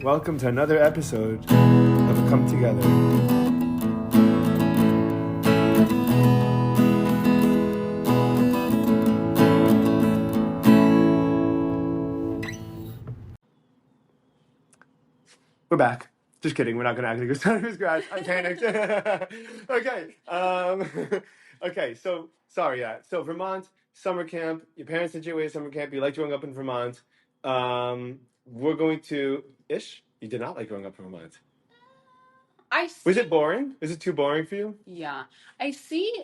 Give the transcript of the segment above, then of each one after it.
Welcome to another episode of Come Together. We're back. Just kidding. We're not going to actually go start from scratch. I panicked. Okay. Okay. So sorry. Yeah. So Vermont summer camp. Your parents sent you away to summer camp. You liked growing up in Vermont. We're going to ish. You did not like growing up in Vermont. Was it boring? Is it too boring for you? Yeah. I see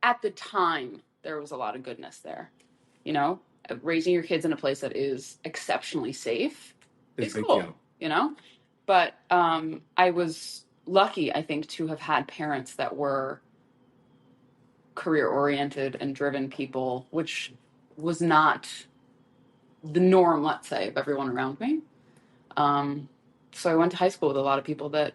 at the time there was a lot of goodness there. You know, raising your kids in a place that is exceptionally safe is cool, deal. you know? But I was lucky, I think, to have had parents that were career-oriented and driven people, which was not the norm, let's say, of everyone around me. So I went to high school with a lot of people that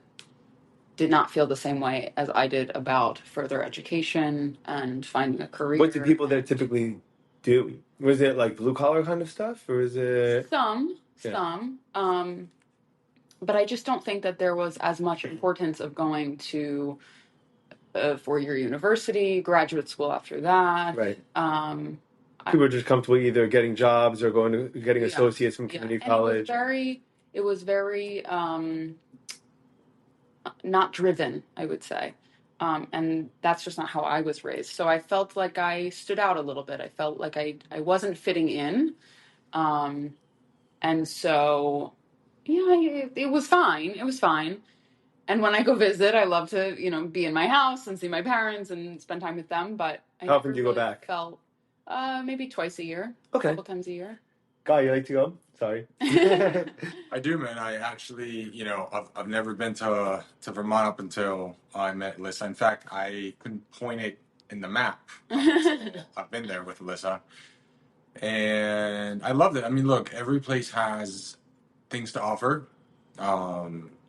did not feel the same way as I did about further education and finding a career. What did people there typically do? Was it like blue collar kind of stuff, or is it some? But I just don't think that there was as much importance of going to a four-year university, graduate school after that. Right. People were just comfortable either getting jobs or getting associates from community college. It was very not driven, I would say. And that's just not how I was raised. So I felt like I stood out a little bit. I felt like I wasn't fitting in. And so, yeah, it was fine. It was fine. And when I go visit, I love to, be in my house and see my parents and spend time with them. But I How often do you go back? Felt maybe twice a year. Okay. A couple times a year. Guy, you like to go? Sorry. I do, man. I actually, I've never been to Vermont up until I met Alyssa. In fact, I couldn't point it in the map. I've been there with Alyssa. And I loved it. I mean, look, every place has things to offer.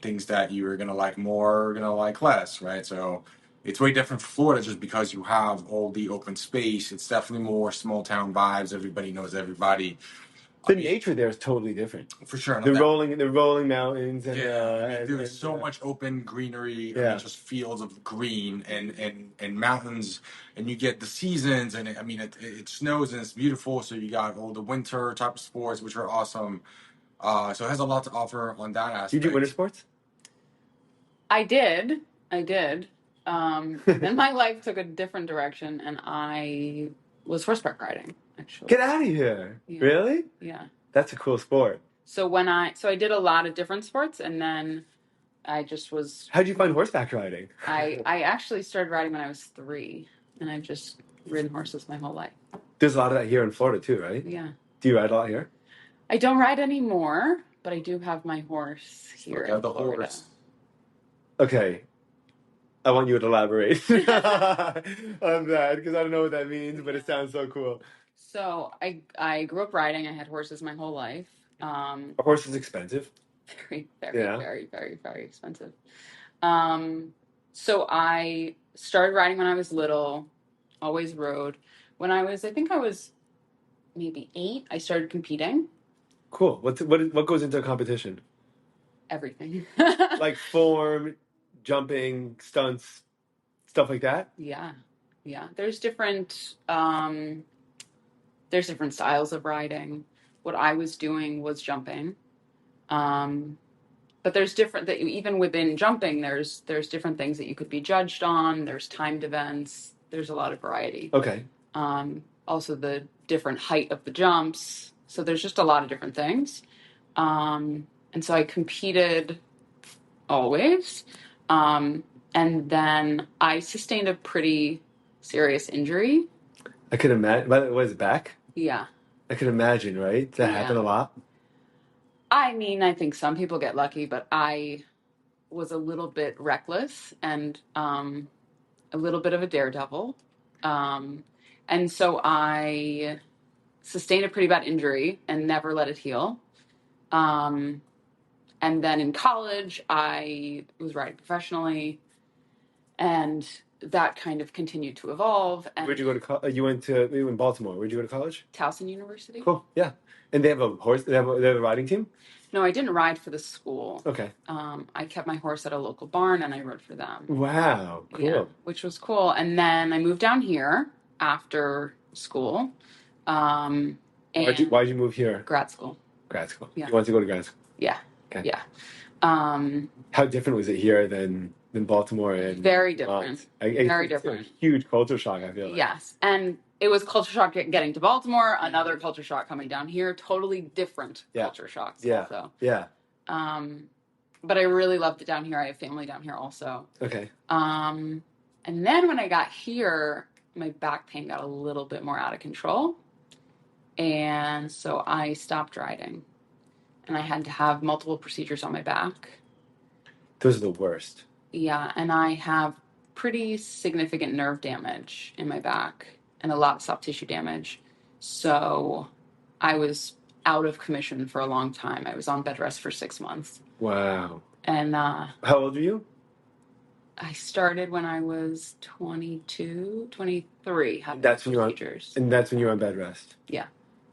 Things that you're going to like more, going to like less, right? So it's way different for Florida just because you have all the open space. It's definitely more small town vibes. Everybody knows everybody. The nature there is totally different. For sure. The rolling mountains and there's so much open greenery. I mean, just fields of green and mountains, and you get the seasons, and it snows and it's beautiful. So you got all the winter type of sports, which are awesome. So it has a lot to offer on that aspect. Do you do winter sports? I did. Then my life took a different direction, and I was horseback riding. Actually, get out of here! Yeah. Really? Yeah. That's a cool sport. So I did a lot of different sports, and then I just was. How'd you find horseback riding? I actually started riding when I was 3, and I've just ridden horses my whole life. There's a lot of that here in Florida too, right? Yeah. Do you ride a lot here? I don't ride anymore, but I do have my horse here in Florida. Horse. Okay. I want you to elaborate on that because I don't know what that means, but it sounds so cool. So I grew up riding. I had horses my whole life. A horse is expensive. Very, very, very, very expensive. So I started riding when I was little, always rode. When I think I was maybe 8, I started competing. Cool. What goes into a competition? Everything. Like form, jumping, stunts, stuff like that? Yeah. There's different styles of riding. What I was doing was jumping. But there's different that even within jumping, there's different things that you could be judged on. There's timed events. There's a lot of variety. Okay. Also the different height of the jumps. So there's just a lot of different things. And so I competed always. And then I sustained a pretty serious injury. I could imagine. Was it back? Yeah. I could imagine, right? Does that happen a lot? I mean, I think some people get lucky, but I was a little bit reckless and a little bit of a daredevil. And so I sustained a pretty bad injury and never let it heal. And then in college, I was riding professionally. And that kind of continued to evolve. And Where'd you go to college? You went in Baltimore. Where'd you go to college? Towson University. Cool. Yeah. And they have a horse. They have a riding team. No, I didn't ride for the school. Okay. I kept my horse at a local barn and I rode for them. Wow. Cool. Yeah, which was cool. And then I moved down here after school. And Why'd you move here? grad school. Grad school. Yeah. You wanted to go to grad school. Yeah. Okay. Yeah. How different was it here than Baltimore? And very different. Very different. A huge culture shock, I feel like. Yes. And it was culture shock getting to Baltimore, another culture shock coming down here, totally different culture shocks also. Yeah. But I really loved it down here. I have family down here also. Okay. And then when I got here, my back pain got a little bit more out of control. And so I stopped riding. And I had to have multiple procedures on my back. Those are the worst. Yeah, and I have pretty significant nerve damage in my back and a lot of soft tissue damage. So I was out of commission for a long time. I was on bed rest for 6 months. Wow. And how old are you? I started when I was 22, 23. Having That's when procedures. And that's when you're on bed rest. Yeah.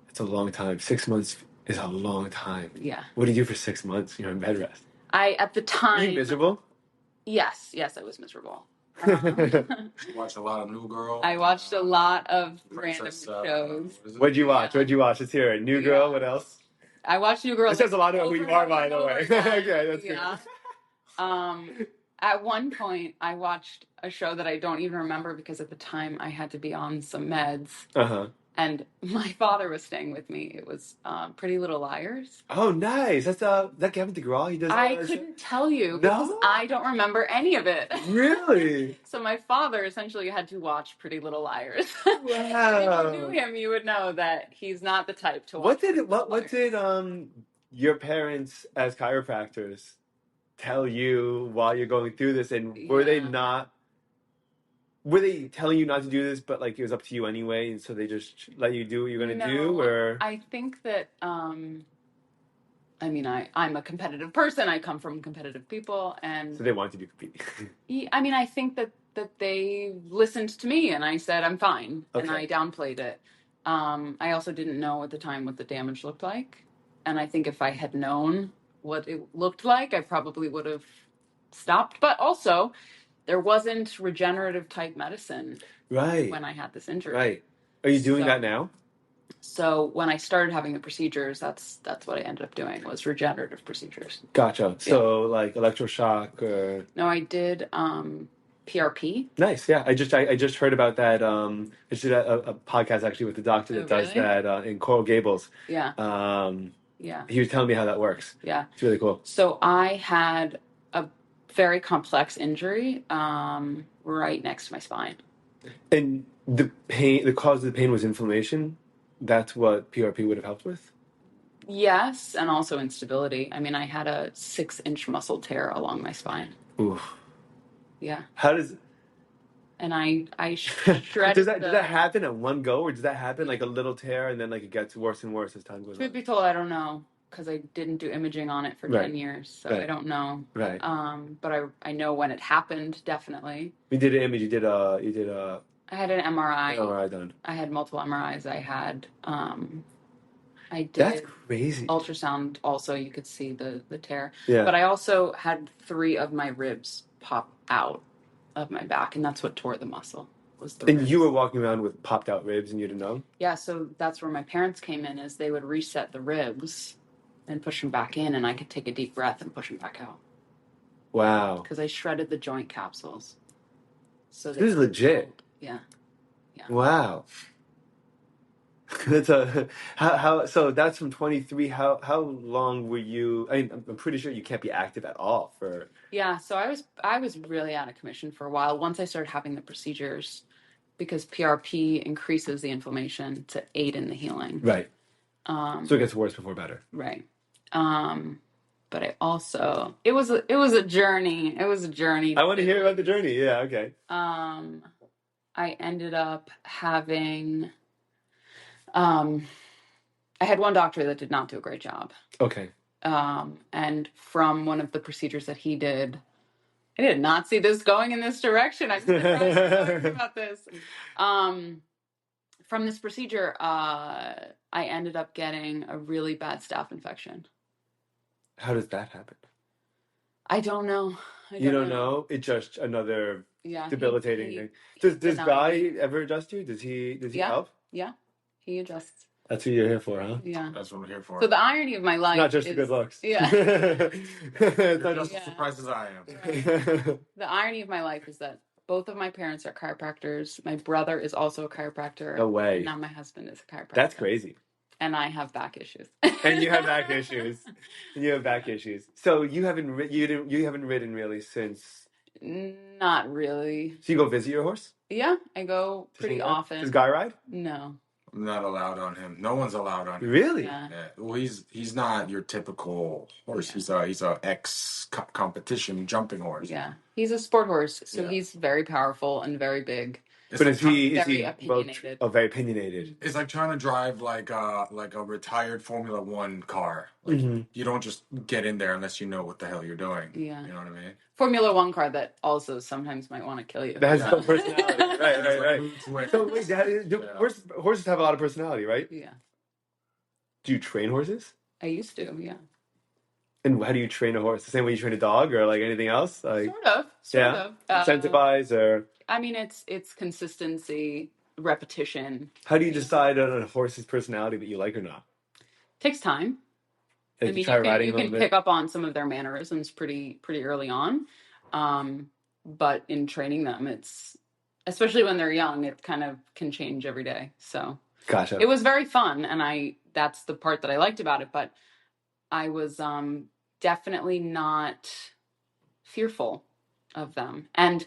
It's a long time. 6 months is a long time. Yeah. What do you do for 6 months? You're on bed rest. At the time. Were you miserable? Yes, I was miserable. You watched a lot of New Girl. I watched a lot of Princess, random shows. What'd you watch? Let's hear it. New Girl. What else? I watched New Girl. It says a lot about who you are, by the way. Okay, that's good. At one point, I watched a show that I don't even remember because at the time I had to be on some meds. Uh-huh. And my father was staying with me. It was Pretty Little Liars. Oh, nice. That's that Kevin DeGraw? He does. I couldn't tell you because I don't remember any of it. Really? So my father essentially had to watch Pretty Little Liars. Wow. If you knew him, you would know that he's not the type to watch. What did your parents as chiropractors tell you while you're going through this, and were they telling you not to do this, but like it was up to you anyway, and so they just let you do what you're gonna do? Or I think that I'm a competitive person. I come from competitive people, and so they want you to compete. I think that they listened to me, and I said I'm fine, and I downplayed it. I also didn't know at the time what the damage looked like, and I think if I had known what it looked like, I probably would have stopped. But also, there wasn't regenerative type medicine when I had this injury. Right. Are you doing that now? So when I started having the procedures, that's what I ended up doing was regenerative procedures. Gotcha. So like electroshock or... No, I did PRP. Nice. Yeah. I just heard about that. I just did a podcast actually with the doctor that does that in Coral Gables. Yeah. Yeah. He was telling me how that works. Yeah. It's really cool. So I had a very complex injury right next to my spine. And the cause of the pain was inflammation? That's what PRP would have helped with? Yes, and also instability. I mean, I had a 6-inch muscle tear along my spine. Oof. Yeah. How does... And I shredded... Does that happen at one go, or does that happen like a little tear and then like it gets worse and worse as time goes on? Truth be told, I don't know, because I didn't do imaging on it for 10 years, so I don't know. Right. But I know when it happened, definitely. You did an image. You did a... I had an MRI. MRI done. I had multiple MRIs. I had... I did... That's crazy. Ultrasound also, you could see the tear. Yeah. But I also had 3 of my ribs pop out of my back, and that's what tore the muscle. And ribs. You were walking around with popped out ribs and you didn't know? Yeah, so that's where my parents came in, is they would reset the ribs and push them back in, and I could take a deep breath and push them back out. Wow. Because I shredded the joint capsules. So this is legit. Cold. Yeah. Wow. That's how so that's from 23. How long were you? I mean, I'm pretty sure you can't be active at all for... Yeah, so I was really out of commission for a while once I started having the procedures, because PRP increases the inflammation to aid in the healing. Right. So it gets worse before better. Right. But I also it was a journey. It was a journey. I want to hear about the journey. Yeah, okay. I ended up having I had one doctor that did not do a great job. Okay. And from one of the procedures that he did, I did not see this going in this direction. I'm surprised we're talking about this. From this procedure, I ended up getting a really bad staph infection. How does that happen? I don't know. You don't know? It's just another debilitating thing. Does Guy ever adjust you? Does he help? Yeah, he adjusts. That's what you're here for, huh? Yeah. That's what I'm here for. So the irony of my life Not just is, the good looks. Yeah. It's not just just as surprised as I am. Right. The irony of my life is that both of my parents are chiropractors. My brother is also a chiropractor. No way. And now my husband is a chiropractor. That's crazy. And I have back issues. And you have back issues. So you haven't ridden really since. Not really. So you go visit your horse? Yeah, I go pretty often. Does Guy ride? No. I'm not allowed on him. No one's allowed on him. Really? Yeah. Well, he's not your typical horse. Yeah. He's a ex competition jumping horse. Yeah, he's a sport horse, so he's very powerful and very big. But is he very opinionated? Very opinionated. It's like trying to drive like a retired Formula One car. Like you don't just get in there unless you know what the hell you're doing. Yeah. You know what I mean? Formula One car that also sometimes might want to kill you. That has no personality. Right. So wait, horses have a lot of personality, right? Yeah. Do you train horses? I used to, yeah. And how do you train a horse? The same way you train a dog or like anything else? Like Sort of. Incentivize or I mean it's consistency, repetition. How do you decide on a horse's personality that you like or not? Takes time. Like I mean, you can pick up on some of their mannerisms pretty early on. But in training them, it's especially when they're young, it kind of can change every day. So Gotcha. It was very fun, and that's the part that I liked about it, but I was definitely not fearful of them. And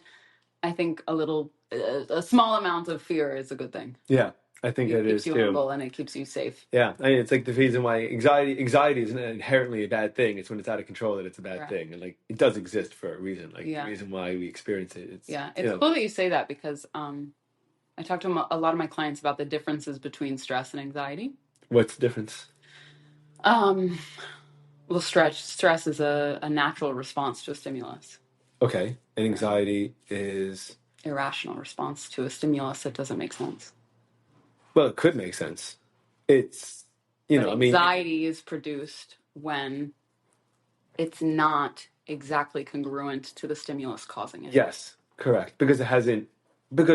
I think a small amount of fear is a good thing. Yeah, I think it is too. It keeps you humble and it keeps you safe. Yeah, I mean, it's like the reason why anxiety isn't inherently a bad thing. It's when it's out of control that it's a bad thing, and like it does exist for a reason. Like the reason why we experience it. It's cool that you say that because I talk to a lot of my clients about the differences between stress and anxiety. What's the difference? Well, stress is a natural response to a stimulus. Okay, and anxiety is irrational response to a stimulus that doesn't make sense. Well, it could make sense. It's anxiety is produced when it's not exactly congruent to the stimulus causing it. Yes, correct. Because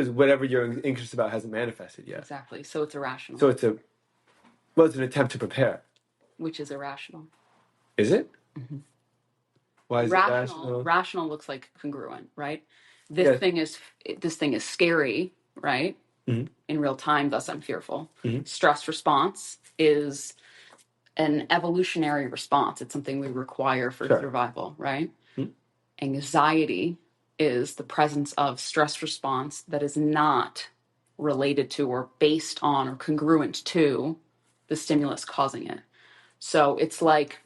whatever you're anxious about hasn't manifested yet. Exactly. So it's irrational. So it's an attempt to prepare. Which is irrational. Is it? Mm-hmm. Why is it irrational? Rational looks like congruent, right? This thing is scary, right? Mm-hmm. In real time, thus I'm fearful. Mm-hmm. Stress response is an evolutionary response. It's something we require for survival, right? Mm-hmm. Anxiety is the presence of stress response that is not related to or based on or congruent to the stimulus causing it. So it's like...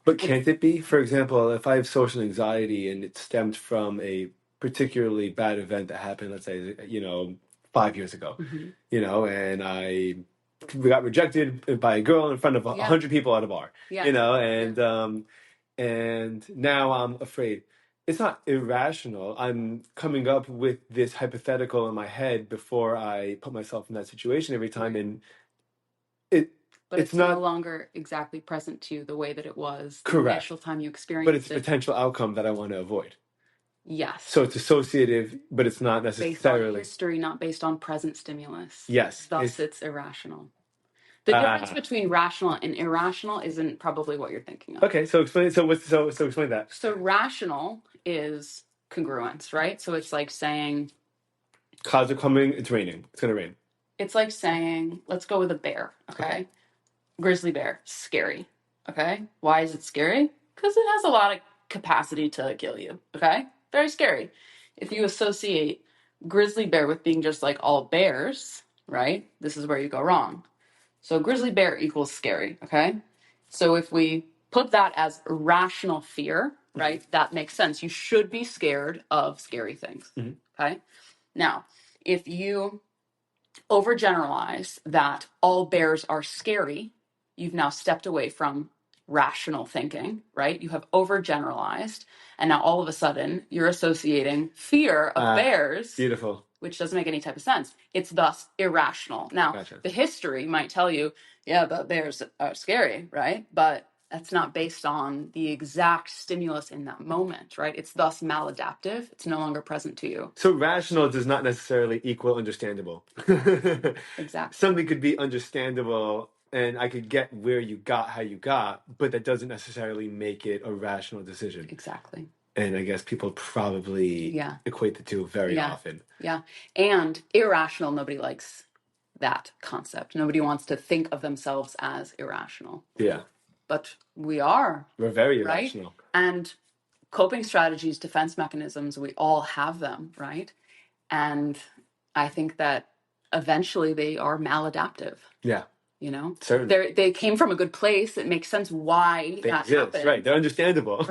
But can't it be? For example, if I have social anxiety and it stemmed from a particularly bad event that happened, let's say, 5 years ago, mm-hmm. And I got rejected by a girl in front of 100 people at a bar, and now I'm afraid. It's not irrational. I'm coming up with this hypothetical in my head before I put myself in that situation every time, and it's not, no longer exactly present to you the way that it was correct. The initial time you experienced it. But it's a potential outcome that I want to avoid. Yes. So it's associative, but it's not necessarily... Based on history, not based on present stimulus. Yes. Thus, it's irrational. The difference between rational and irrational isn't probably what you're thinking of. Okay, so explain. So explain that. So rational is congruence, right? So it's like saying... Clouds are coming, it's raining. It's going to rain. It's like saying, let's go with a bear, okay? Grizzly bear, scary, okay? Why is it scary? Because it has a lot of capacity to kill you, okay? Very scary. If you associate grizzly bear with being just like all bears, right? This is where you go wrong. So grizzly bear equals scary, okay? So if we put that as rational fear, right? That makes sense. You should be scared of scary things, okay? Now, if you overgeneralize that all bears are scary, you've now stepped away from rational thinking, right? You have overgeneralized, and now all of a sudden you're associating fear of bears, beautiful, which doesn't make any type of sense. It's thus irrational. Now, gotcha. the history might tell you, yeah, the bears are scary, right? But that's not based on the exact stimulus in that moment, right? It's thus maladaptive. It's no longer present to you. So rational does not necessarily equal understandable. Exactly. Something could be understandable and I could get where you got how you got, but that doesn't necessarily make it a rational decision. Exactly. And I guess people probably equate the two very often. Yeah. And irrational, nobody likes that concept. Nobody wants to think of themselves as irrational. Yeah. But we are. We're very right? irrational. And coping strategies, defense mechanisms, we all have them, right? And I think that eventually they are maladaptive. Yeah. You know, certainly they came from a good place. It makes sense why that happened. Right, they're understandable.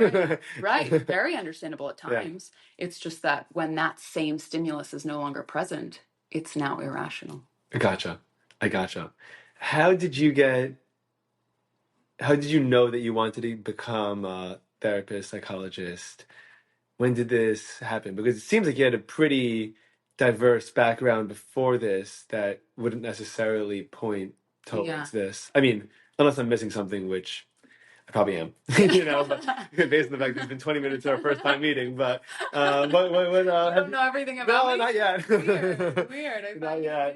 Right, very understandable at times. Yeah. It's just that when that same stimulus is no longer present, it's now irrational. I gotcha. How did you know that you wanted to become a therapist, psychologist? When did this happen? Because it seems like you had a pretty diverse background before this that wouldn't necessarily point towards this. I mean, unless I'm missing something, which I probably am, but based on the fact that it's been 20 minutes to our first time meeting, but you don't know everything about me? No, not yet. Weird. Not yet.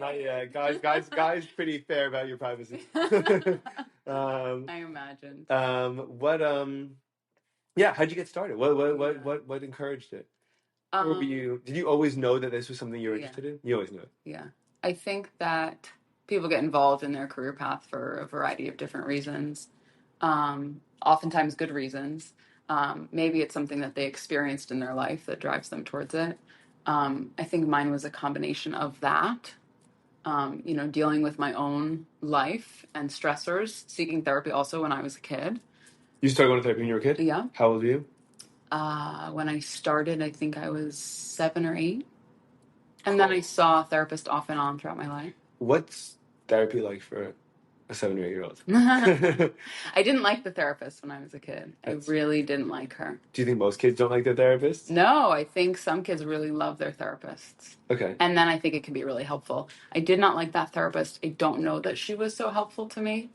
Guys, pretty fair about your privacy. I imagined. How'd you get started? What encouraged it? Or did you always know that this was something you were interested in? You always knew it. Yeah. I think that people get involved in their career path for a variety of different reasons. Oftentimes good reasons. Maybe it's something that they experienced in their life that drives them towards it. I think mine was a combination of that, dealing with my own life and stressors, seeking therapy also when I was a kid. You started going to therapy when you were a kid? Yeah. How old were you? When I started, I think I was 7 or 8. And then I saw a therapist off and on throughout my life. What's therapy like for a 7 or 8-year-old? I didn't like the therapist when I was a kid. I really didn't like her. Do you think most kids don't like their therapists? No, I think some kids really love their therapists. Okay. And then I think it can be really helpful. I did not like that therapist. I don't know that she was so helpful to me.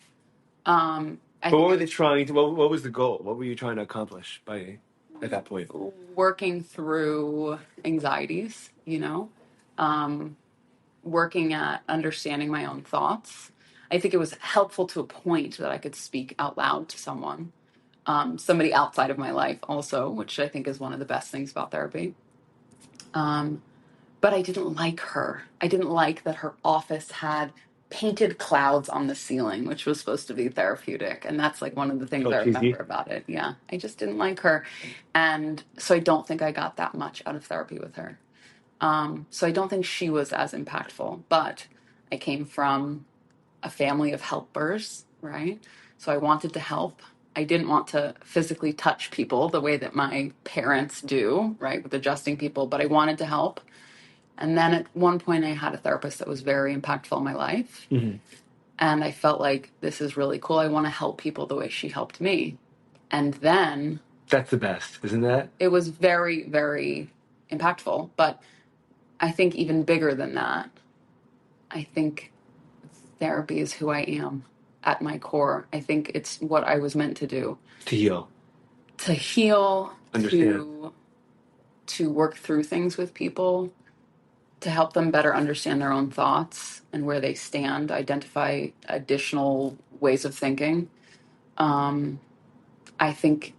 But what were they trying to? What was the goal? What were you trying to accomplish at that point? Working through anxieties, working at understanding my own thoughts. I think it was helpful to a point that I could speak out loud to someone, somebody outside of my life also, which I think is one of the best things about therapy. But I didn't like her. I didn't like that her office had painted clouds on the ceiling, which was supposed to be therapeutic. And that's like one of the things I remember about it. Yeah, I just didn't like her. And so I don't think I got that much out of therapy with her. So I don't think she was as impactful, but I came from a family of helpers, right? So I wanted to help. I didn't want to physically touch people the way that my parents do, right, with adjusting people, but I wanted to help. And then at one point I had a therapist that was very impactful in my life. Mm-hmm. And I felt like, this is really cool. I want to help people the way she helped me. And then... That's the best, isn't that? It was very, very impactful. But I think even bigger than that, I think therapy is who I am at my core. I think it's what I was meant to do. To heal. To heal. Understand. To work through things with people. To help them better understand their own thoughts and where they stand, identify additional ways of thinking. I think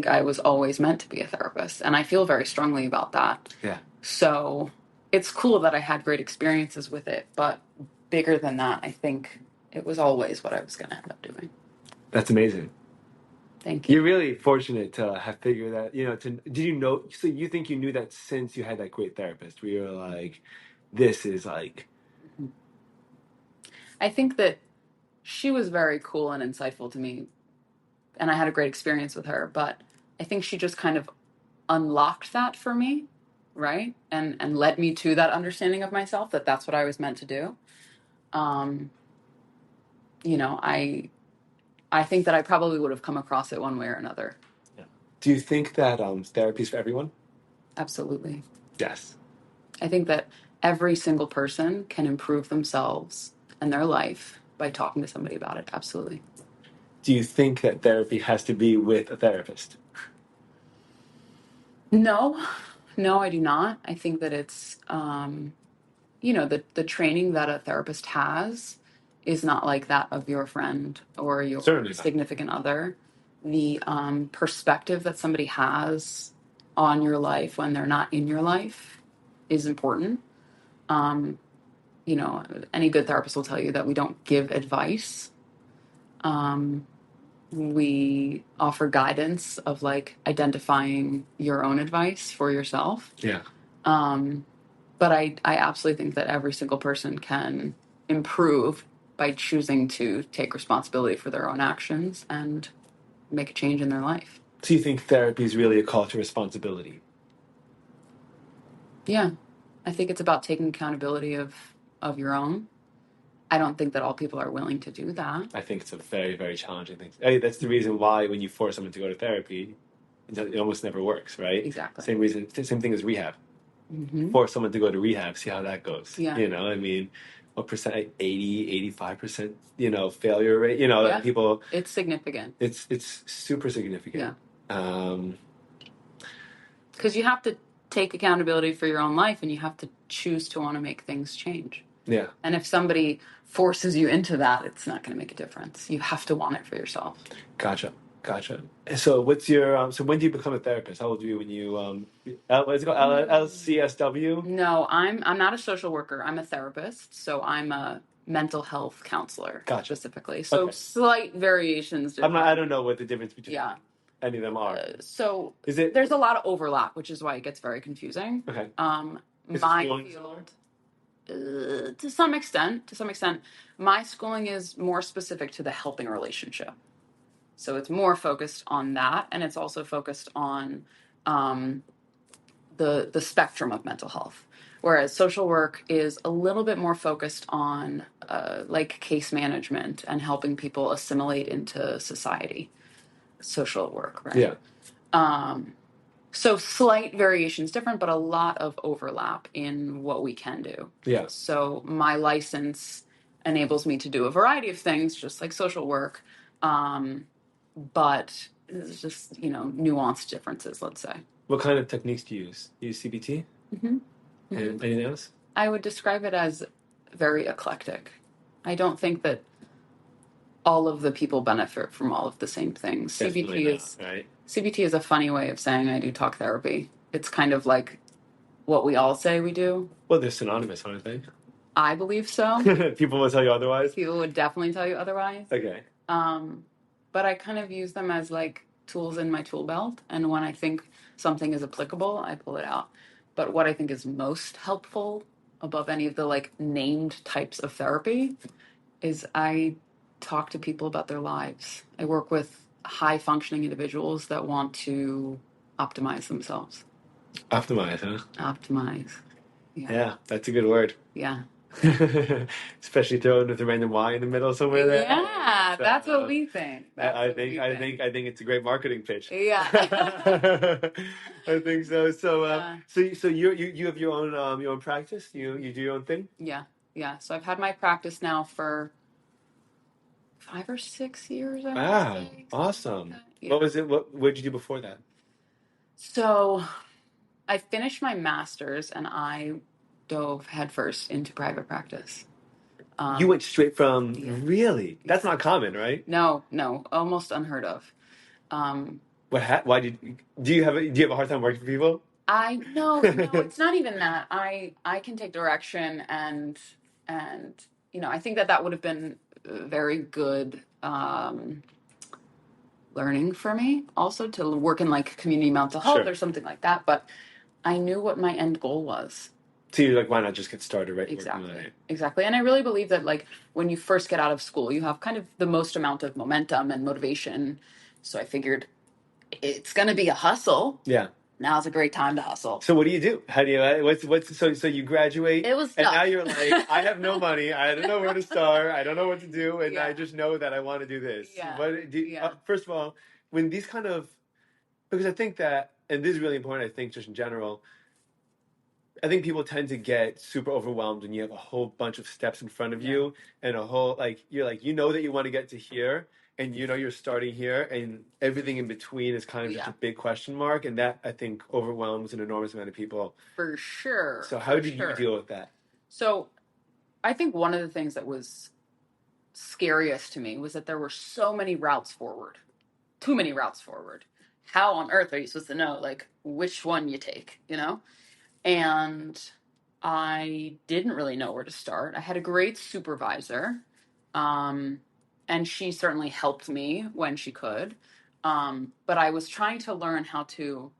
I was always meant to be a therapist, and I feel very strongly about that. Yeah. So it's cool that I had great experiences with it, but bigger than that, I think it was always what I was going to end up doing. That's amazing. Thank you. You're really fortunate to have figured that, did you know, so you think you knew that since you had that great therapist where you were like, this is like... I think that she was very cool and insightful to me, and I had a great experience with her, but I think she just kind of unlocked that for me, right? And led me to that understanding of myself, that that's what I was meant to do. I think that I probably would have come across it one way or another. Yeah. Do you think that therapy is for everyone? Absolutely. Yes. I think that every single person can improve themselves and their life by talking to somebody about it. Absolutely. Do you think that therapy has to be with a therapist? No, I do not. I think that it's, the training that a therapist has is not like that of your friend or your Certainly not. significant other. The perspective that somebody has on your life when they're not in your life is important. Any good therapist will tell you that we don't give advice. We offer guidance of like identifying your own advice for yourself. Yeah. But I absolutely think that every single person can improve by choosing to take responsibility for their own actions and make a change in their life. So you think therapy is really a call to responsibility? Yeah. I think it's about taking accountability of your own. I don't think that all people are willing to do that. I think it's a very, very challenging thing. Hey, that's the reason why when you force someone to go to therapy, it almost never works, right? Exactly. Same thing as rehab. Mm-hmm. Force someone to go to rehab, see how that goes. Yeah. What percent, 80, 85%, failure rate, that people. It's significant. It's super significant. Yeah. Because you have to take accountability for your own life and you have to choose to want to make things change. Yeah. And if somebody forces you into that, it's not going to make a difference. You have to want it for yourself. Gotcha. So what's your, so when do you become a therapist? How old are you when you, what is it called? LCSW? No, I'm not a social worker. I'm a therapist. So I'm a mental health counselor. Gotcha. Specifically. So Okay. Slight variations. I don't know what the difference between any of them are. So there's a lot of overlap, which is why it gets very confusing. Okay. Is my field, to some extent, my schooling is more specific to the helping relationship. So it's more focused on that, and it's also focused on the spectrum of mental health. Whereas social work is a little bit more focused on like case management and helping people assimilate into society. Social work, right? Yeah. So slight variations different, but a lot of overlap in what we can do. Yeah. So my license enables me to do a variety of things, just like social work, but it's just, nuanced differences, let's say. What kind of techniques do you use? Do you use CBT? Mm-hmm. And anything else? I would describe it as very eclectic. I don't think that all of the people benefit from all of the same things. CBT is a funny way of saying I do talk therapy. It's kind of like what we all say we do. Well, they're synonymous, aren't they? I believe so. People will tell you otherwise? People would definitely tell you otherwise. Okay. But I kind of use them as like tools in my tool belt. And when I think something is applicable, I pull it out. But what I think is most helpful above any of the like named types of therapy is I talk to people about their lives. I work with high functioning individuals that want to optimize themselves. Optimize, huh? Optimize. Yeah, that's a good word. Yeah. Especially throwing with a random Y in the middle somewhere there. Yeah, that's what we think. I think it's a great marketing pitch. Yeah. I think so. So you have your own practice? You do your own thing? Yeah. So I've had my practice now for 5 or 6 years. Wow, awesome. Yeah. What was it? What did you do before that? So I finished my master's and I dove headfirst into private practice. You went straight from really? That's not common, right? No, almost unheard of. Why do you have a hard time working for people? No, it's not even that. I can take direction and I think that would have been very good learning for me also to work in like community mental health or something like that. But I knew what my end goal was. So you're like, why not just get started right? Exactly. And I really believe that like when you first get out of school, you have kind of the most amount of momentum and motivation. So I figured it's going to be a hustle. Yeah. now's a great time to hustle. So what do you do? How do you, so you graduate It was and tough. now you're like, I have no money. I don't know where to start. I don't know what to do. And I just know that I want to do this. First of all, when these kind of, because I think that, and this is really important, I think just in general, I think people tend to get super overwhelmed when you have a whole bunch of steps in front of you and a whole, you're like, that you want to get to here and you're starting here and everything in between is kind of just a big question mark. And that I think overwhelms an enormous amount of people. For sure. So how did you deal with that? So I think one of the things that was scariest to me was that there were so many routes forward, too many routes forward. How on earth are you supposed to know, which one you take, And I didn't really know where to start. I had a great supervisor, and she certainly helped me when she could. But I was trying to learn how to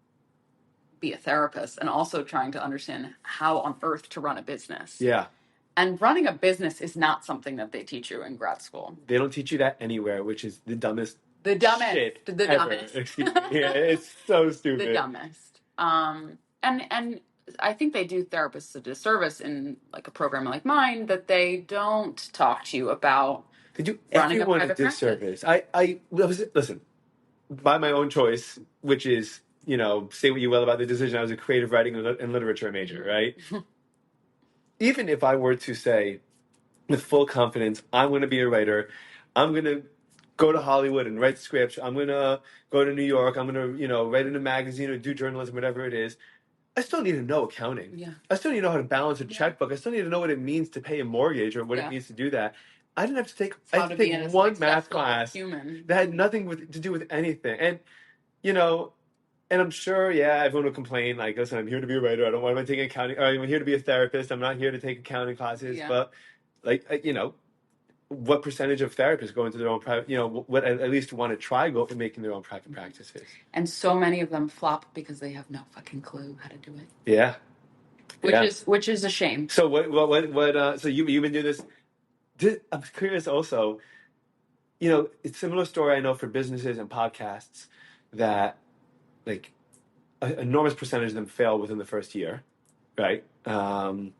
be a therapist and also trying to understand how on earth to run a business. Yeah. And running a business is not something that they teach you in grad school. They don't teach you that anywhere, which is the dumbest shit the ever. dumbest. Excuse me. Yeah, it's so stupid. The dumbest. And I think they do therapists a disservice in a program like mine that they don't talk to you about. They do running everyone a disservice. Listen, by my own choice, which is, say what you will about the decision. I was a creative writing and literature major, right? Even if I were to say with full confidence, I'm going to be a writer, I'm going to go to Hollywood and write scripts, I'm going to go to New York, I'm going to, write in a magazine or do journalism, whatever it is, I still need to know accounting. Yeah. I still need to know how to balance a checkbook. I still need to know what it means to pay a mortgage or what it means to do that. I didn't have to take, one math class that had nothing to do with anything. And, and I'm sure, everyone will complain, listen, I'm here to be a writer. I don't want to take accounting, or I'm here to be a therapist. I'm not here to take accounting classes. Yeah. But, what percentage of therapists go into their own private, what at least want to try go for making their own private practices? And so many of them flop because they have no fucking clue how to do it. Yeah. Which is a shame. So so you've been doing this. I'm curious also, it's a similar story I know for businesses and podcasts that an enormous percentage of them fail within the first year, right? And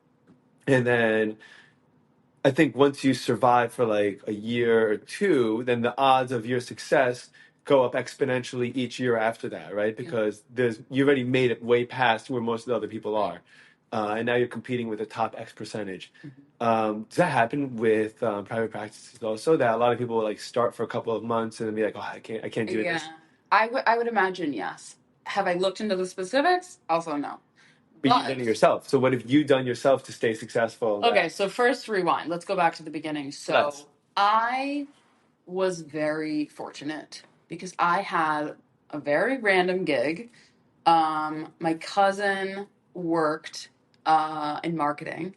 then I think once you survive for a year or two, then the odds of your success go up exponentially each year after that, right? Because you already made it way past where most of the other people are. And now you're competing with the top X percentage. Mm-hmm. Does that happen with private practices also? That a lot of people will start for a couple of months and then be like, oh, I can't do this. I would imagine yes. Have I looked into the specifics? Also no. But you've done it yourself. So what have you done yourself to stay successful? Okay, so first rewind. Let's go back to the beginning. So I was very fortunate because I had a very random gig. My cousin worked in marketing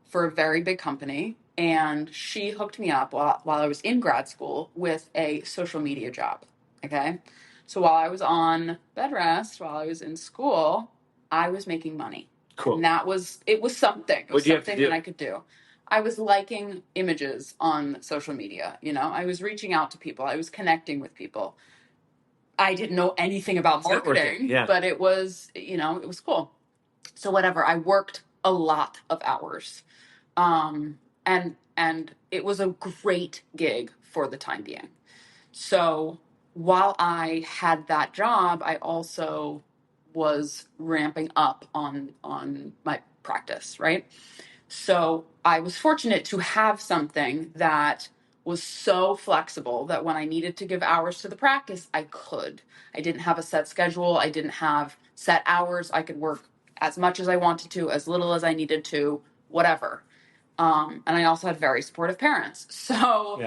for a very big company, and she hooked me up while I was in grad school with a social media job. Okay, so while I was on bed rest, while I was in school, I was making money. Cool. And it was something. It was something that I could do. I was liking images on social media. I was reaching out to people. I was connecting with people. I didn't know anything about marketing, but it was, it was cool. So whatever, I worked a lot of hours. And it was a great gig for the time being. So while I had that job, I also was ramping up on my practice, right? So I was fortunate to have something that was so flexible that when I needed to give hours to the practice, I could. I didn't have a set schedule. I didn't have set hours. I could work as much as I wanted to, as little as I needed to, whatever. And I also had very supportive parents. So,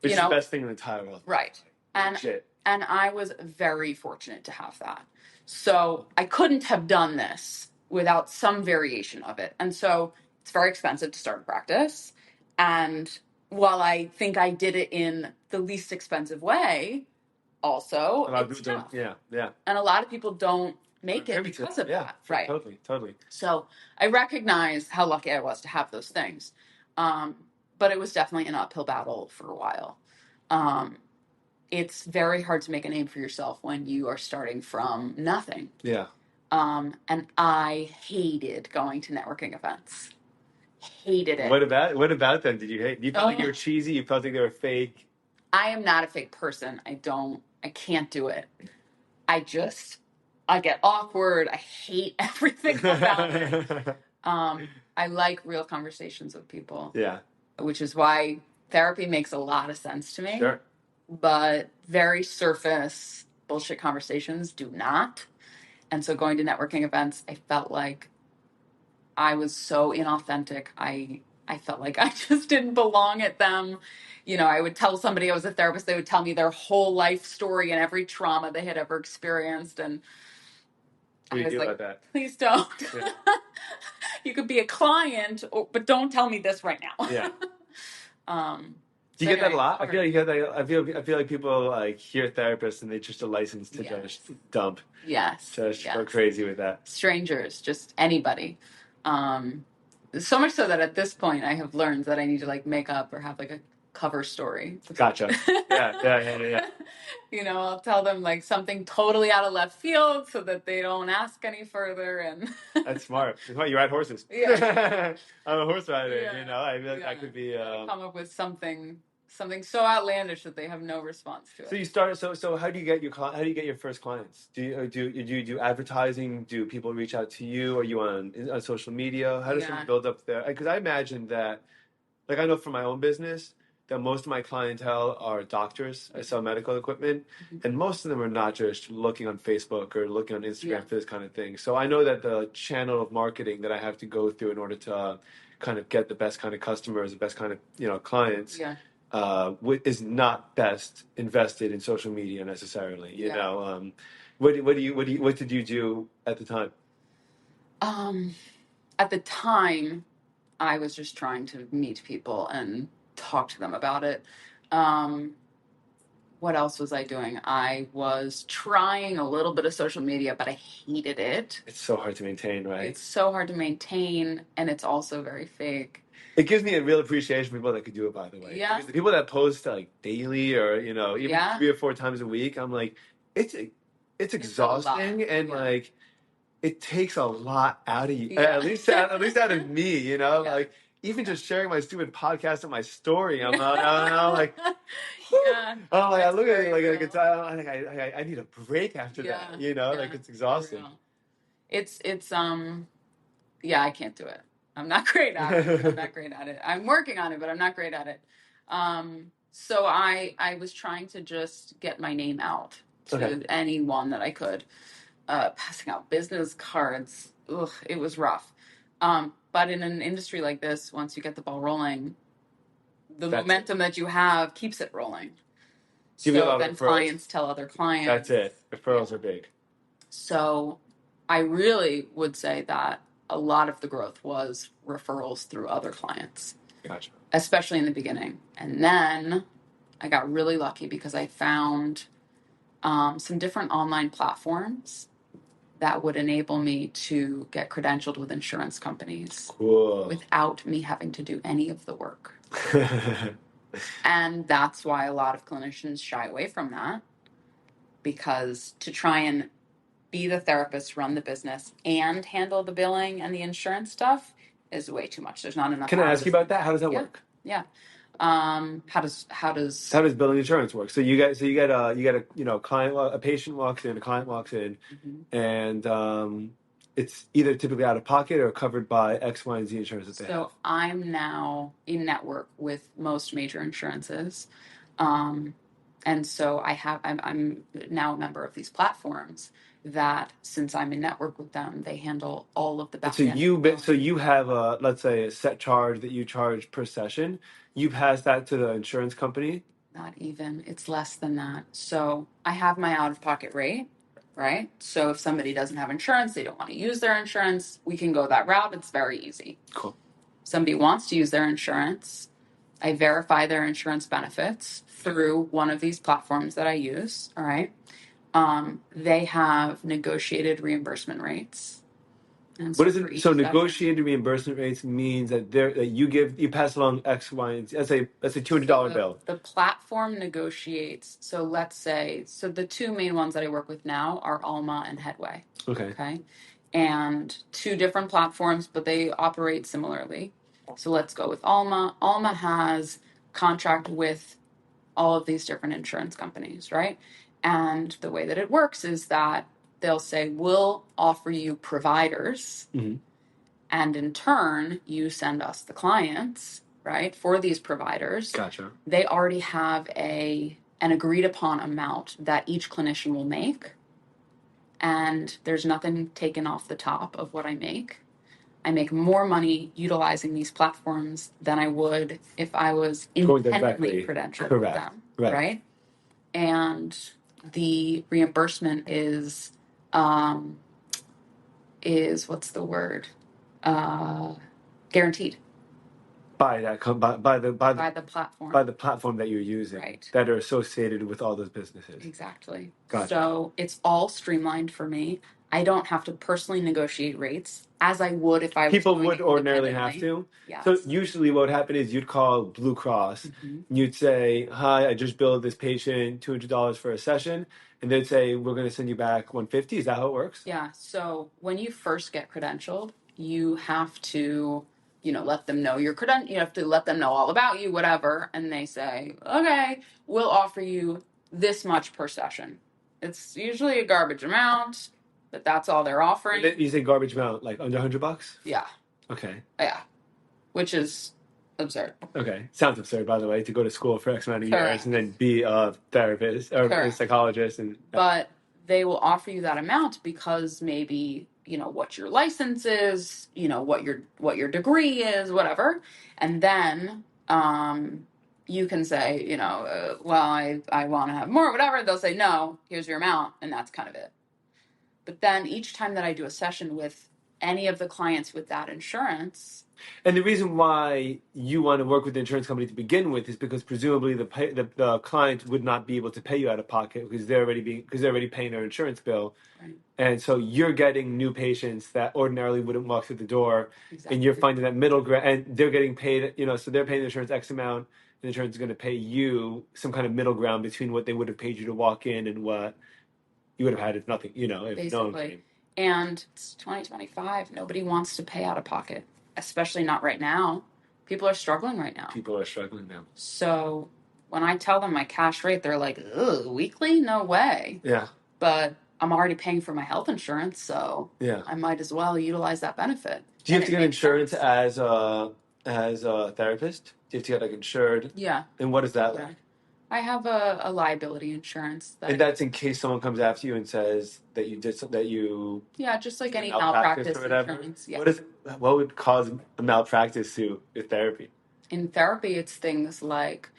which is the best thing in the entire world. Right. And I was very fortunate to have that. So I couldn't have done this without some variation of it. And so it's very expensive to start a practice. And while I think I did it in the least expensive way, also, it's tough. And a lot of people don't make it because of that. Right. Totally. So I recognize how lucky I was to have those things. But it was definitely an uphill battle for a while. It's very hard to make a name for yourself when you are starting from nothing. Yeah. And I hated going to networking events. Hated it. What about them? Did you hate? You felt like you were cheesy. You felt like they were fake. I am not a fake person. I can't do it. I get awkward. I hate everything about it. I like real conversations with people. Yeah. Which is why therapy makes a lot of sense to me. Sure. But very surface bullshit conversations do not. And so going to networking events, I felt like I was so inauthentic. I felt like I just didn't belong at them. I would tell somebody I was a therapist, they would tell me their whole life story and every trauma they had ever experienced. And What do you I was do like, about that? please don't. Yeah. You could be a client, but don't tell me this right now. Yeah. Do you So get that a anyway, lot? I feel like you get that. I feel like people like hear therapists and they just a license to just dump. Yes. Just go crazy with that. Strangers, just anybody. So much so that at this point I have learned that I need to like make up or have like a cover story. Gotcha. Yeah. I'll tell them like something totally out of left field so that they don't ask any further. And That's smart. You ride horses. Yeah. I'm a horse rider. Yeah. I feel like I could be. Come up with something so outlandish that they have no response to it. So you start. So how do you get your first clients? Do you do advertising? Do people reach out to you? Are you on social media? How does someone build up there? Because I imagine that, like I know from my own business, that most of my clientele are doctors. I sell medical equipment, and most of them are not just looking on Facebook or looking on Instagram for this kind of thing. So I know that the channel of marketing that I have to go through in order to kind of get the best kind of customers, the best kind of clients, is not best invested in social media necessarily. What did you do at the time? At the time, I was just trying to meet people and talk to them about it. What else was I doing? I was trying a little bit of social media, but I hated it. It's so hard to maintain, right? It's so hard to maintain, and it's also very fake. It gives me a real appreciation for people that could do it, by the way. Yeah. Because the people that post like daily or, even 3 or 4 times a week, I'm like, it's exhausting and like it takes a lot out of you. Yeah. At least out of me, like even just sharing my stupid podcast and my story, I'm like, I look at it like I need a break after that, like it's exhausting. It's I can't do it. I'm not great at it. I'm working on it, but I'm not great at it. So I was trying to just get my name out to anyone that I could. Passing out business cards. Ugh, it was rough. But in an industry like this, once you get the ball rolling, the momentum that you have keeps it rolling. So then clients tell other clients. That's it. Referrals are big. So I really would say that a lot of the growth was referrals through other clients. Gotcha. Especially in the beginning. And then I got really lucky because I found some different online platforms that would enable me to get credentialed with insurance companies. Cool. Without me having to do any of the work. And that's why a lot of clinicians shy away from that, because to try and be the therapist, run the business, and handle the billing and the insurance stuff is way too much. There's not enough. Can I ask you about that? How does that work? Yeah. How does billing insurance work? So you get a client, a patient walks in, a client walks in, and it's either typically out of pocket or covered by X, Y, and Z insurance that they have. So I'm now in network with most major insurances, and so I'm now a member of these platforms that, since I'm in network with them, they handle all of the back end. So you have let's say a set charge that you charge per session. You pass that to the insurance company? Not even. It's less than that. So I have my out-of-pocket rate, right? So if somebody doesn't have insurance, they don't want to use their insurance, we can go that route. It's very easy. Cool. Somebody wants to use their insurance, I verify their insurance benefits through one of these platforms that I use, all right? They have negotiated reimbursement rates. And What so is for it? each So session, negotiated reimbursement rates means that you pass along X, Y, and Z. That's a $200 bill. the platform negotiates. So let's say, so the two main ones that I work with now are Alma and Headway. Okay. Okay. And two different platforms, but they operate similarly. So let's go with Alma. Alma has contract with all of these different insurance companies, right? And the way that it works is that they'll say, we'll offer you providers, Mm-hmm. and in turn, you send us the clients, right? For these providers. Gotcha. They already have an agreed upon amount that each clinician will make. And there's nothing taken off the top of what I make. I make more money utilizing these platforms than I would if I was independently credentialed with them, right? And the reimbursement is what's the word? Guaranteed By the platform. By the platform that you're using, right? That are associated with all those businesses. Exactly. Gotcha. So it's all streamlined for me. I don't have to personally negotiate rates as I would if I was People doing would it ordinarily have independently. to. Yes. So usually what would happen is you'd call Blue Cross. Mhm. You'd say, hi, I just billed this patient $200 for a session. And they'd say, we're going to send you back $150. Is that how it works? Yeah. So when you first get credentialed, you have to, let them know your credential. You have to let them know all about you, whatever. And they say, okay, we'll offer you this much per session. It's usually a garbage amount, but that's all they're offering. You say garbage amount, like under $100? Yeah. Okay. Yeah. Which is absurd. Okay. Sounds absurd, by the way, to go to school for X amount of Correct. years and then be a therapist or a Correct. psychologist. But they will offer you that amount because maybe, what your license is, what your degree is, whatever. And then you can say, well, I want to have more, whatever. They'll say, no, here's your amount. And that's kind of it. But then each time that I do a session with any of the clients with that insurance. And the reason why you want to work with the insurance company to begin with is because presumably the client would not be able to pay you out of pocket because they're already paying their insurance bill. Right. And so you're getting new patients that ordinarily wouldn't walk through the door. Exactly. And you're finding that middle ground, and they're getting paid, so they're paying the insurance X amount, and the insurance is going to pay you some kind of middle ground between what they would have paid you to walk in and what you would have had if nothing, if Basically. no one came. And it's 2025. Nobody wants to pay out of pocket, especially not right now. People are struggling right now. People are struggling now. So when I tell them my cash rate, they're like, ugh, weekly? No way. Yeah. But I'm already paying for my health insurance, so yeah, I might as well utilize that benefit. Do you have to get insurance as a therapist? Do you have to get insured? Yeah. And what is that like? I have a liability insurance. And that's in case someone comes after you and says that you did something, that you... Yeah, just like any malpractice or whatever. Insurance. Yeah. What would cause a malpractice suit with therapy? In therapy, it's things like...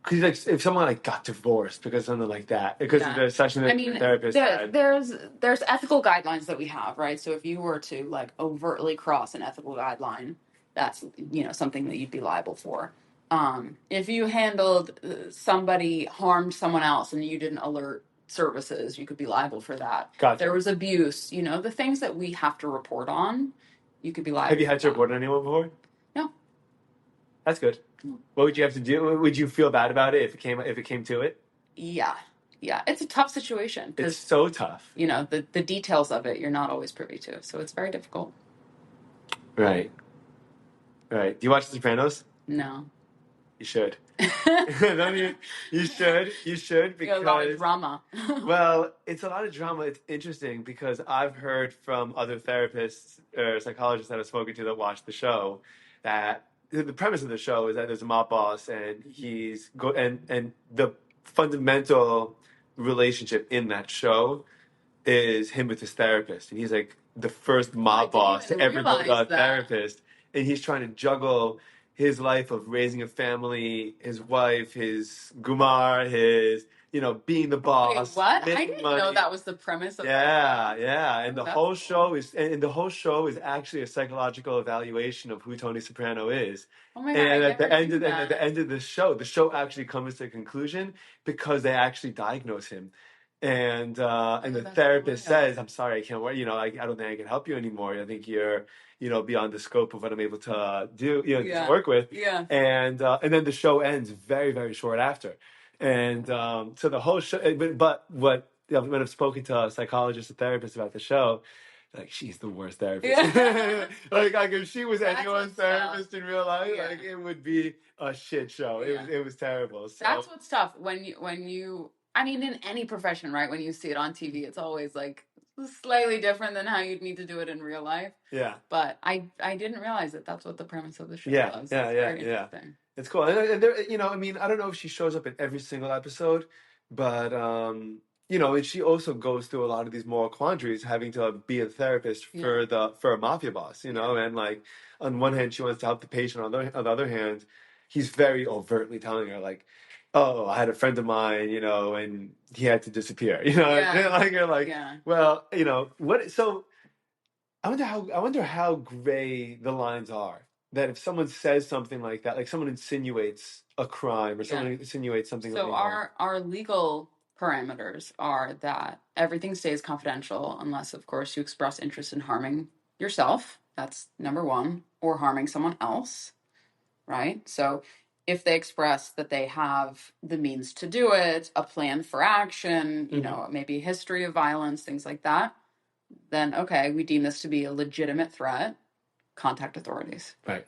Because if someone got divorced because of something like that, because of the session that the therapist had. There's ethical guidelines that we have, right? So if you were to overtly cross an ethical guideline, that's something that you'd be liable for. If you handled somebody harmed someone else and you didn't alert services, you could be liable for that. Gotcha. There was abuse, the things that we have to report on, you could be liable. Have you had to report on anyone before? No. That's good. What would you have to do? Would you feel bad about it if it came to it? Yeah. It's a tough situation. It's so tough. The details of it you're not always privy to, so it's very difficult. Right. Do you watch The Sopranos? No. You should. You should because a lot of drama. Well, it's a lot of drama. It's interesting because I've heard from other therapists or psychologists that I've spoken to that watch the show that the premise of the show is that there's a mob boss and and the fundamental relationship in that show is him with his therapist, and he's like the first mob boss to ever go to a therapist, and he's trying to juggle his life of raising a family, his wife, his gumar, his being the boss. Wait, what? I didn't know that was the premise of that. Yeah. And the whole show is actually a psychological evaluation of who Tony Soprano is. Oh my God, and at the end of the show actually comes to a conclusion because they actually diagnose him. and the That's therapist hilarious. says, "I'm sorry, I can't work. I don't think I can help you anymore. I think you're beyond the scope of what I'm able to do, to work with." Yeah. And then the show ends very, very short after. And so the whole show, but what when I've spoken to psychologists and therapists about the show, like, she's the worst therapist. Yeah. like if she was That's anyone's what's tough. therapist in real life, Yeah. like, it would be a shit show. Yeah. It was terrible. So That's what's tough when you I mean, in any profession, right? When you see it on TV, it's always like slightly different than how you'd need to do it in real life. yeah, But I didn't realize that that's what the premise of the show yeah, was. yeah, That's yeah, very yeah. interesting. It's cool. And there, I mean, I don't know if she shows up in every single episode, but and she also goes through a lot of these moral quandaries, having to be a therapist for a mafia boss, and like, on one hand she wants to help the patient, on the other hand, he's very overtly telling her, like, "Oh, I had a friend of mine, and he had to disappear," Yeah. like, you're like, Yeah. well, what? So I wonder how gray the lines are. That if someone says something like that, like someone insinuates a crime or someone insinuates something So illegal. our legal parameters are that everything stays confidential unless, of course, you express interest in harming yourself. That's number one, or harming someone else, right? So if they express that they have the means to do it, a plan for action, maybe a history of violence, things like that, then okay, we deem this to be a legitimate threat. Contact authorities. Right.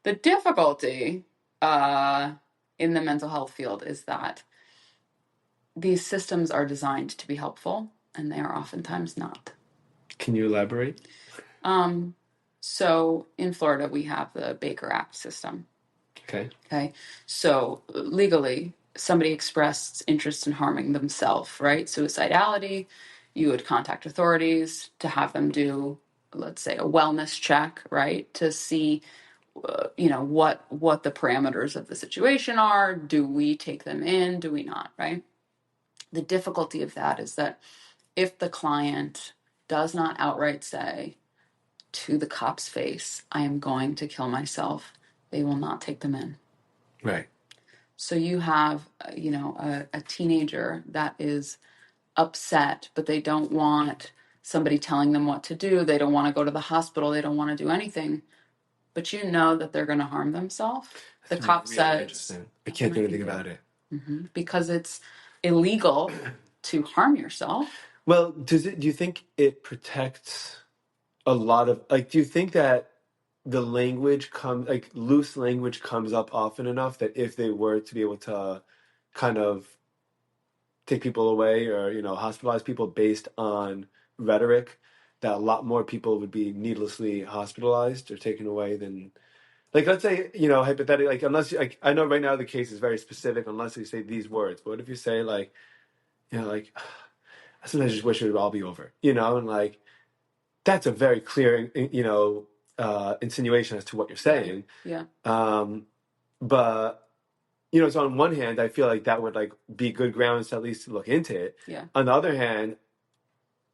The difficulty in the mental health field is that these systems are designed to be helpful, and they are oftentimes not. Can you elaborate? So in Florida, we have the Baker Act system. Okay. So legally, somebody expressed interest in harming themselves, right? Suicidality, you would contact authorities to have them do, let's say, a wellness check, right? To see, what the parameters of the situation are. Do we take them in? Do we not, right? The difficulty of that is that if the client does not outright say to the cop's face, "I am going to kill myself," they will not take them in. Right. So you have, a teenager that is upset, but they don't want somebody telling them what to do. They don't want to go to the hospital. They don't want to do anything. But you know that they're going to harm themselves. The cop really says, interesting. I can't do anything about it. Because it's illegal to harm yourself. Well, do you think it protects a lot of, like, do you think that the loose language comes up often enough that if they were to be able to kind of take people away or, hospitalize people based on rhetoric, that a lot more people would be needlessly hospitalized or taken away than, like, let's say, hypothetically, like, unless, like, I know right now the case is very specific, unless you say these words, but what if you say, like, like, I sometimes just wish it would all be over, and, like, that's a very clear, insinuation as to what you're saying. Yeah. But, so on one hand, I feel like that would, like, be good grounds to at least look into it. Yeah. On the other hand,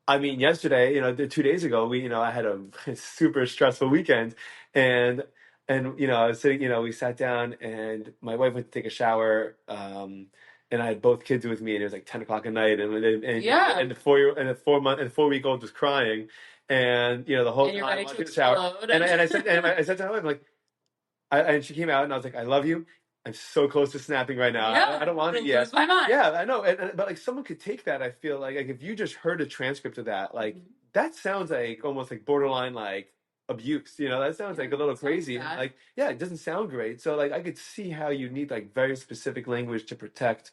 I mean, yesterday, 2 days ago, I had a super stressful weekend, and I was sitting, we sat down, and my wife went to take a shower, and I had both kids with me, and it was like 10 o'clock at night, and the 4-week-old was crying, and the whole And you're time ready I to took a shower, explode. and I said to my wife, like, and she came out, and I was like, "I love you. I'm so close to snapping right now. Yeah, I don't want it yet." lose my mind. Yeah, I know. But, like, someone could take that. I feel like if you just heard a transcript of that, like, that sounds like almost like borderline, like, abuse. That sounds like a little crazy. Bad. Like, yeah, it doesn't sound great. So, like, I could see how you need, like, very specific language to protect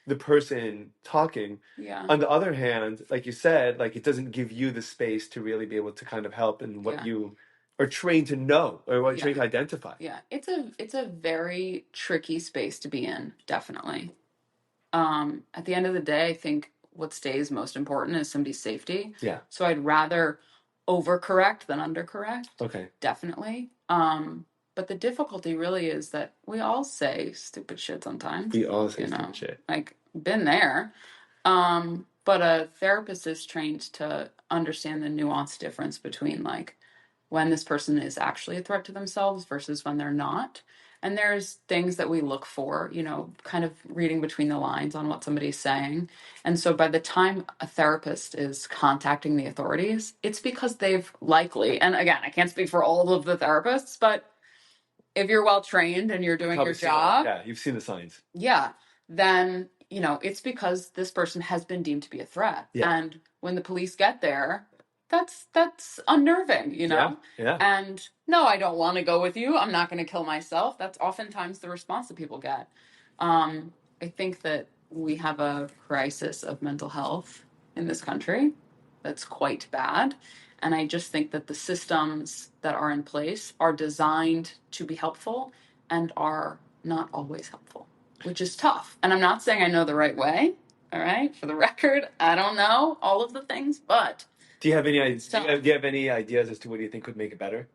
the person talking. Yeah. On the other hand, like you said, like, it doesn't give you the space to really be able to kind of help in what you are trained to know or what you're trained to identify. Yeah, it's a very tricky space to be in, definitely. At the end of the day, I think what stays most important is somebody's safety. Yeah. So I'd rather overcorrect than undercorrect. Okay. Definitely. But the difficulty really is that we all say stupid shit sometimes. We all say stupid shit. Like, been there. But a therapist is trained to understand the nuanced difference between, like, when this person is actually a threat to themselves versus when they're not. And there's things that we look for, kind of reading between the lines on what somebody's saying. And so by the time a therapist is contacting the authorities, it's because they've likely, and again, I can't speak for all of the therapists, but if you're well trained and you're doing your job, yeah, you've seen the signs. yeah, then, it's because this person has been deemed to be a threat. Yeah. And when the police get there, that's unnerving, Yeah. And no, I don't want to go with you. I'm not going to kill myself. That's oftentimes the response that people get. I think that we have a crisis of mental health in this country that's quite bad. And I just think that the systems that are in place are designed to be helpful and are not always helpful, which is tough. And I'm not saying I know the right way. All right. For the record, I don't know all of the things, but Do you have any tough. do you have any ideas as to what do you think could make it better?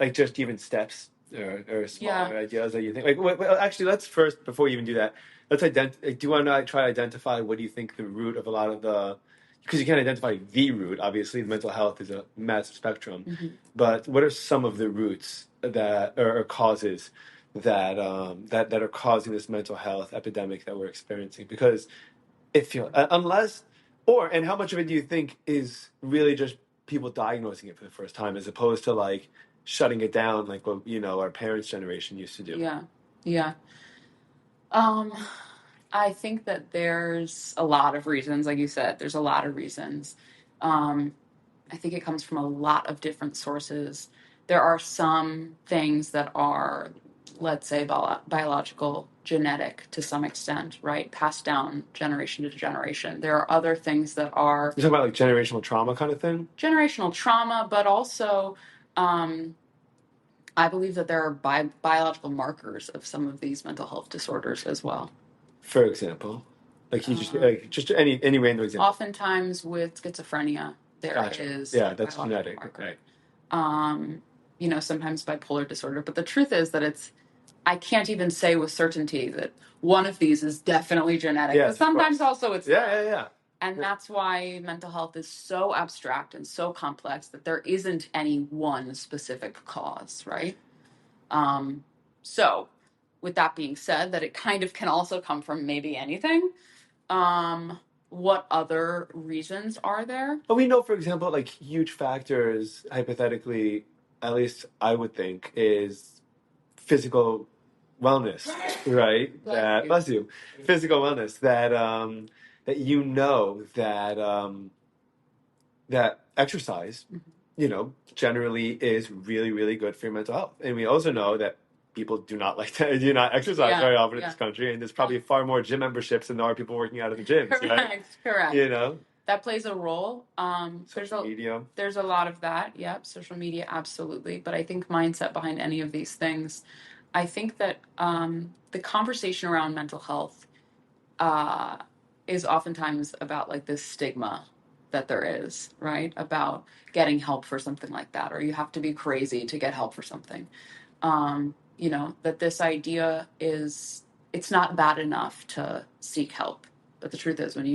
Like just even steps or smaller ideas that you think like well, actually let's first before you even do that, let's do you want to try to identify what do you think the root of a lot of the because you can't identify the root, obviously mental health is a massive spectrum, but what are some of the roots that or causes that that are causing this mental health epidemic that we're experiencing? Because if you unless and how much of it do you think is really just people diagnosing it for the first time as opposed to like shutting it down like what our parents' generation used to do? Yeah. I think that there's a lot of reasons, like you said, there's a lot of reasons. I think it comes from a lot of different sources. There are some things that are, let's say, biological, genetic to some extent, right? Passed down generation to generation. There are other things that are... You're talking about like generational trauma kind of thing? Generational trauma, but also I believe that there are biological markers of some of these mental health disorders as well. For example? Like you just any random example. Oftentimes with schizophrenia, there is yeah, that's genetic. Marker. Right. Sometimes bipolar disorder, but the truth is that I can't even say with certainty that one of these is definitely genetic. Yes, but sometimes also it's yeah. And that's why mental health is so abstract and so complex that there isn't any one specific cause, right? So with that being said, that it kind of can also come from maybe anything. What other reasons are there? But we know, for example, like huge factors, hypothetically, at least I would think, is physical wellness, right? Bless you. Physical wellness that that exercise, generally is really, really good for your mental health. And we also know that people do not exercise very often in this country, and there's probably far more gym memberships than there are people working out of the gyms. Correct. That plays a role. Social media. There's a lot of that. Yep, social media, absolutely. But I think mindset behind any of these things. I think that the conversation around mental health is oftentimes about like this stigma that there is, right? About getting help for something like that, or you have to be crazy to get help for something. That this idea is, it's not bad enough to seek help. But the truth is, when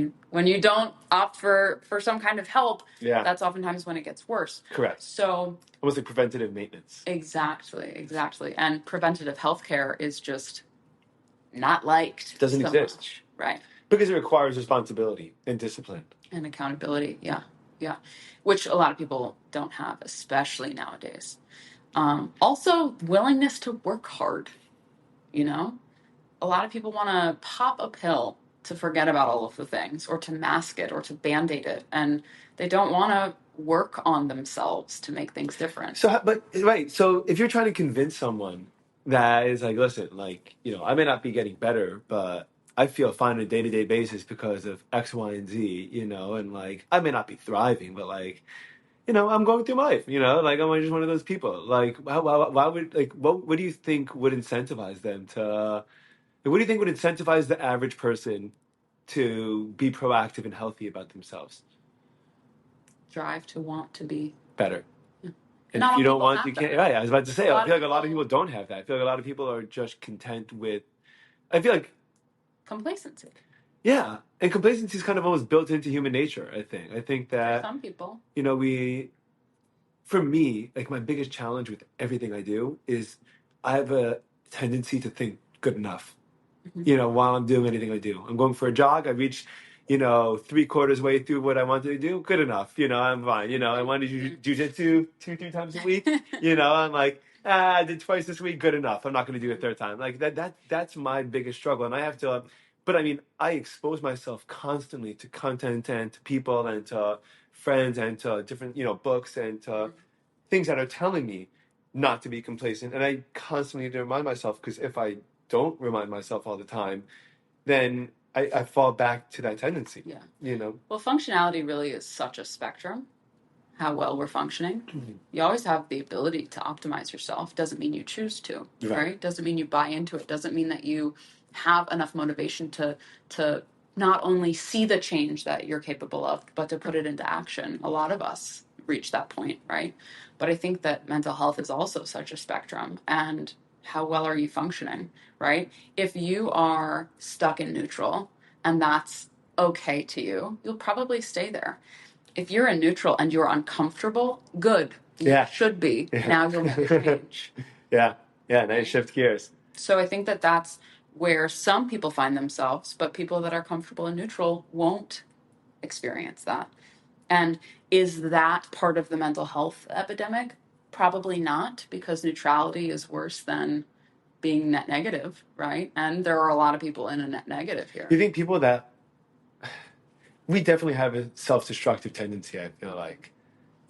you don't opt for some kind of help, that's oftentimes when it gets worse. Correct. So almost like preventative maintenance. Exactly. And preventative healthcare is just not liked. It doesn't exist. Much. Right. Because it requires responsibility and discipline. And accountability, yeah. Which a lot of people don't have, especially nowadays. Also, willingness to work hard, A lot of people want to pop a pill to forget about all of the things, or to mask it, or to Band-Aid it, and they don't want to work on themselves to make things different. So if you're trying to convince someone that is like, listen, like, I may not be getting better, but I feel fine on a day-to-day basis because of X, Y, and Z, and like, I may not be thriving, but like, I'm going through life, like I'm just one of those people. Like, why would, like, what do you think would incentivize them to, what do you think would incentivize the average person to be proactive and healthy about themselves? Drive to want to be better. And if you don't want, you can't. Right, I was about to say, I feel like a lot of people don't have that. I feel like a lot of people are just content with, I feel like complacency. Yeah, and complacency is kind of almost built into human nature, I think. I think that for some people, for me, like my biggest challenge with everything I do is I have a tendency to think good enough. While I'm doing anything I do. I'm going for a jog. I reached, 3/4 way through what I wanted to do. Good enough. I'm fine. I wanted to do jujitsu 2-3 times a week. I'm like, I did twice this week. Good enough. I'm not going to do a third time. Like that's my biggest struggle. And I have to, but I mean, I expose myself constantly to content and to people and to friends and to different, books and to things that are telling me not to be complacent. And I constantly need to remind myself, because if I don't remind myself all the time, then I fall back to that tendency. Yeah. Well, functionality really is such a spectrum, how well we're functioning. You always have the ability to optimize yourself. Doesn't mean you choose to, right? Doesn't mean you buy into it. Doesn't mean that you have enough motivation to not only see the change that you're capable of, but to put it into action. A lot of us reach that point, right? But I think that mental health is also such a spectrum. And how well are you functioning, right? If you are stuck in neutral and that's okay to you, you'll probably stay there. If you're in neutral and you're uncomfortable, good. You should be. Now you'll make a change. Yeah. Nice shift gears. So I think that that's where some people find themselves, but people that are comfortable in neutral won't experience that. And is that part of the mental health epidemic? Probably not, because neutrality is worse than being net negative, right? And there are a lot of people in a net negative here. You think people that we definitely have a self-destructive tendency, I feel like,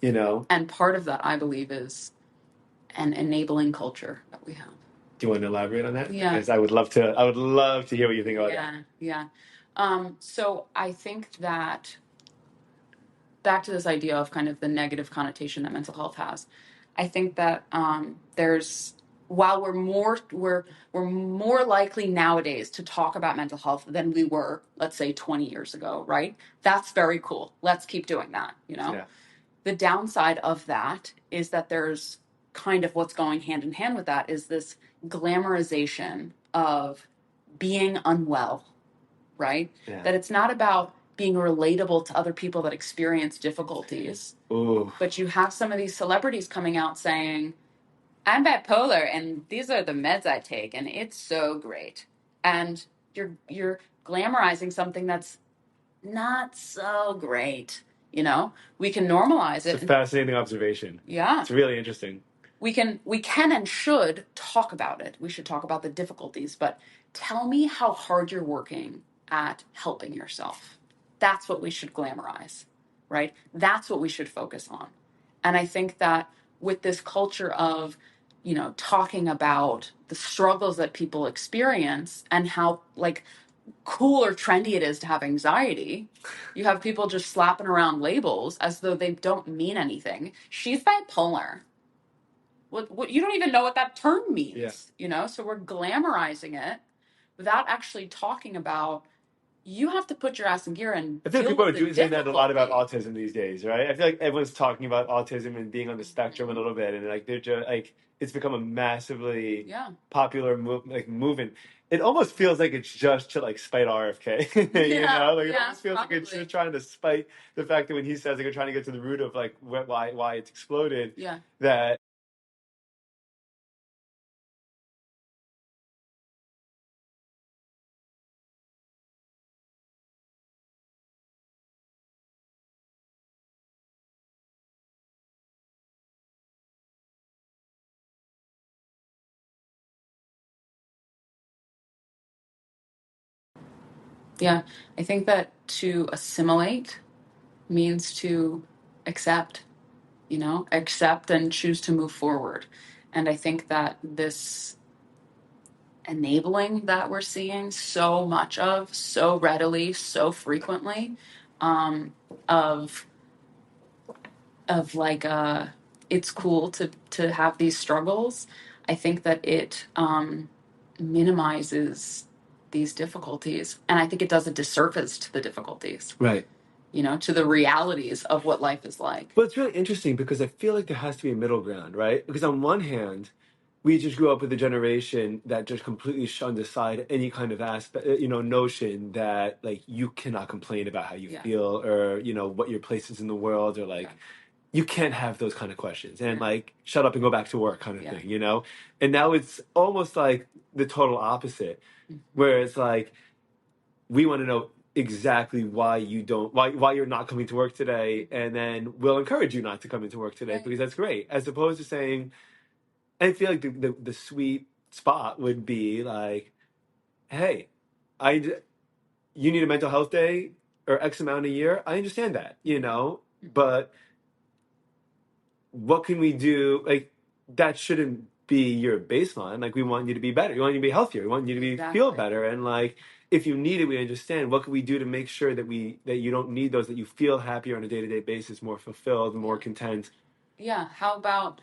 And part of that, I believe, is an enabling culture that we have. Do you want to elaborate on that? Yeah. Because I would love to hear what you think about that. Yeah. So I think that back to this idea of kind of the negative connotation that mental health has, I think that while we're more likely nowadays to talk about mental health than we were, let's say, 20 years ago, right? That's very cool. Let's keep doing that, Yeah. The downside of that is that there's kind of what's going hand in hand with that is this glamorization of being unwell, right? Yeah. That it's not about being relatable to other people that experience difficulties. Ooh. But you have some of these celebrities coming out saying, I'm bipolar and these are the meds I take and it's so great. And you're glamorizing something that's not so great. We can normalize it. It's a fascinating observation. Yeah. It's really interesting. We can and should talk about it. We should talk about the difficulties, but tell me how hard you're working at helping yourself. That's what we should glamorize, right? That's what we should focus on. And I think that with this culture of, talking about the struggles that people experience and how cool or trendy it is to have anxiety, you have people just slapping around labels as though they don't mean anything. She's bipolar. What you don't even know what that term means, So we're glamorizing it without actually talking about you have to put your ass in gear and I feel like people are saying that a lot about difficulty. autism these days, right? I feel like everyone's talking about autism and being on the spectrum a little bit, and they're just it's become a massively popular movement. It almost feels like it's just to spite RFK, It almost feels like it's just trying to spite the fact that when he says they're trying to get to the root of why it's exploded. That. Yeah, I think that to assimilate means to accept, accept and choose to move forward. And I think that this enabling that we're seeing so much of, so readily, so frequently, of it's cool to have these struggles. I think that it minimizes these difficulties, and I think it does a disservice to the difficulties. Right. To the realities of what life is like. Well, it's really interesting because I feel like there has to be a middle ground, right? Because on one hand, we just grew up with a generation that just completely shunned aside any kind of aspect, notion that you cannot complain about how you feel or what your place is in the world or you can't have those kind of questions and like shut up and go back to work kind of Yeah. thing, you know? And now it's almost like the total opposite, where it's like we want to know exactly why you're not coming to work today, and then we'll encourage you not to come into work today Right. because that's great, as opposed to saying, I feel like the sweet spot would be like, hey, you need a mental health day or X amount a year. I understand that, you know, but what can we do? Like, that shouldn't be your baseline. Like, we want you to be better. We want you to be healthier. We want you to feel better. And like, if you need it, we understand. What can we do to make sure that you don't need those, that you feel happier on a day-to-day basis, more fulfilled, more content? Yeah. How about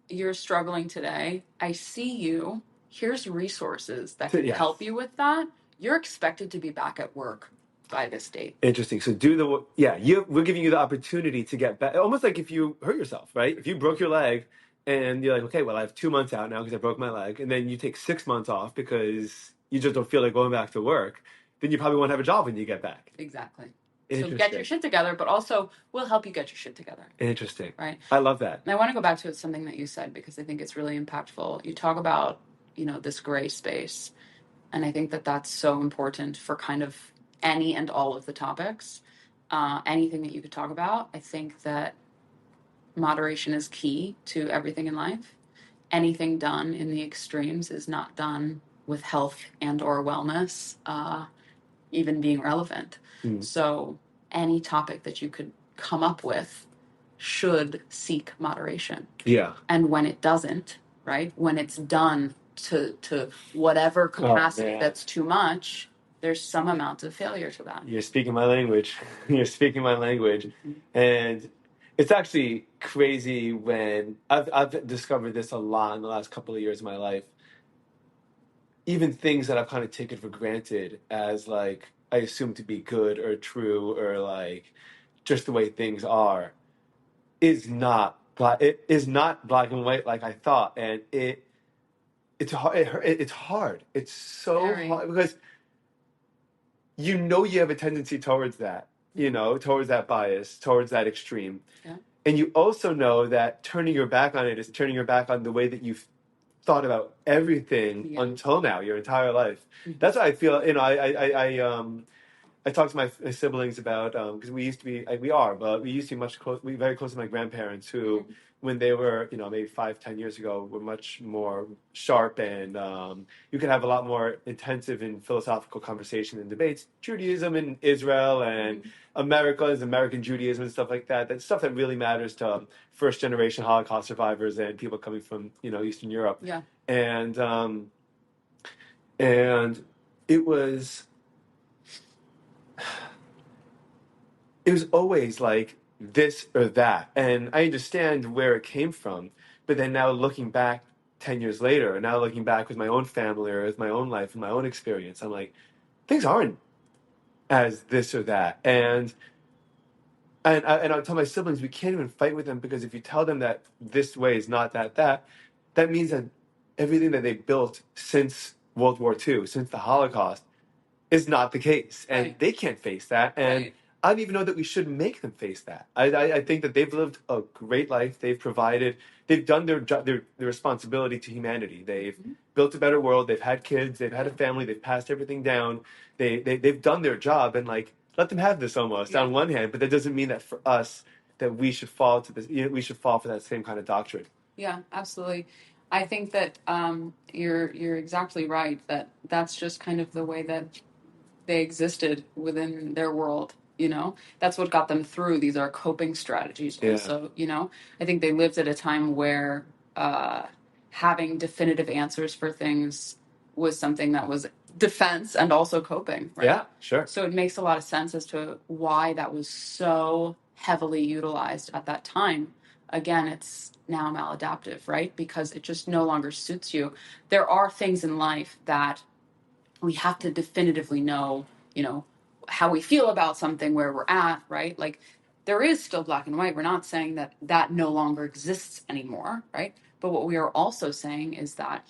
you're struggling today? I see you. Here's resources that can help you with that. You're expected to be back at work by this date. Interesting. So we're giving you the opportunity to get back. Almost like if you hurt yourself, right? If you broke your leg and you're like, okay, well, I have 2 months out now because I broke my leg, and then you take 6 months off because you just don't feel like going back to work, then you probably won't have a job when you get back. Exactly. So get your shit together, but also we'll help you get your shit together. Interesting. Right. I love that. And I want to go back to something that you said because I think it's really impactful. You talk about, this gray space. And I think that that's so important for kind of any and all of the topics. Anything that you could talk about. I think that moderation is key to everything in life. Anything done in the extremes is not done with health and or wellness even being relevant. So any topic that you could come up with should seek moderation. Yeah. And when it doesn't, right? When it's done to whatever capacity that's too much, there's some amount of failure to that. You're speaking my language. You're speaking my language. And it's actually crazy when I've discovered this a lot in the last couple of years of my life. Even things that I've kind of taken for granted as like I assume to be good or true or like just the way things are is not black. It is not black and white like I thought, and it's hard. It's hard. It's so hard because you have a tendency towards that, towards that bias, towards that extreme. Yeah. And you also know that turning your back on it is turning your back on the way that you've thought about everything until now, your entire life. That's what I feel. I talked to my siblings about because we used to be very close to my grandparents who, when they were maybe 5-10 years ago, were much more sharp, and you could have a lot more intensive and philosophical conversation and debates. Judaism in Israel and American Judaism and stuff like that. That's stuff that really matters to first generation Holocaust survivors and people coming from Eastern Europe. Yeah. And it was always like this or that. And I understand where it came from, but then now looking back 10 years later, and now looking back with my own family or with my own life and my own experience, I'm like, things aren't as this or that. And I'll tell my siblings, we can't even fight with them, because if you tell them that this way is not that means that everything that they built since World War II, since the Holocaust, is not the case. And they can't face that. And I don't even know that we should make them face that. I think that they've lived a great life. They've done their responsibility to humanity. They've built a better world. They've had kids. They've had a family. They've passed everything down. They've done their job, and like, let them have this almost on one hand. But that doesn't mean that for us that we should fall to this. We should fall for that same kind of doctrine. Yeah, absolutely. I think that you're exactly right. That's just kind of the way that they existed within their world. That's what got them through. These are coping strategies. Also, I think they lived at a time where having definitive answers for things was something that was defense and also coping. Right? Yeah, sure. So it makes a lot of sense as to why that was so heavily utilized at that time. Again, it's now maladaptive, right? Because it just no longer suits you. There are things in life that we have to definitively know, how we feel about something, where we're at, right? Like, there is still black and white. We're not saying that that no longer exists anymore, right? But what we are also saying is that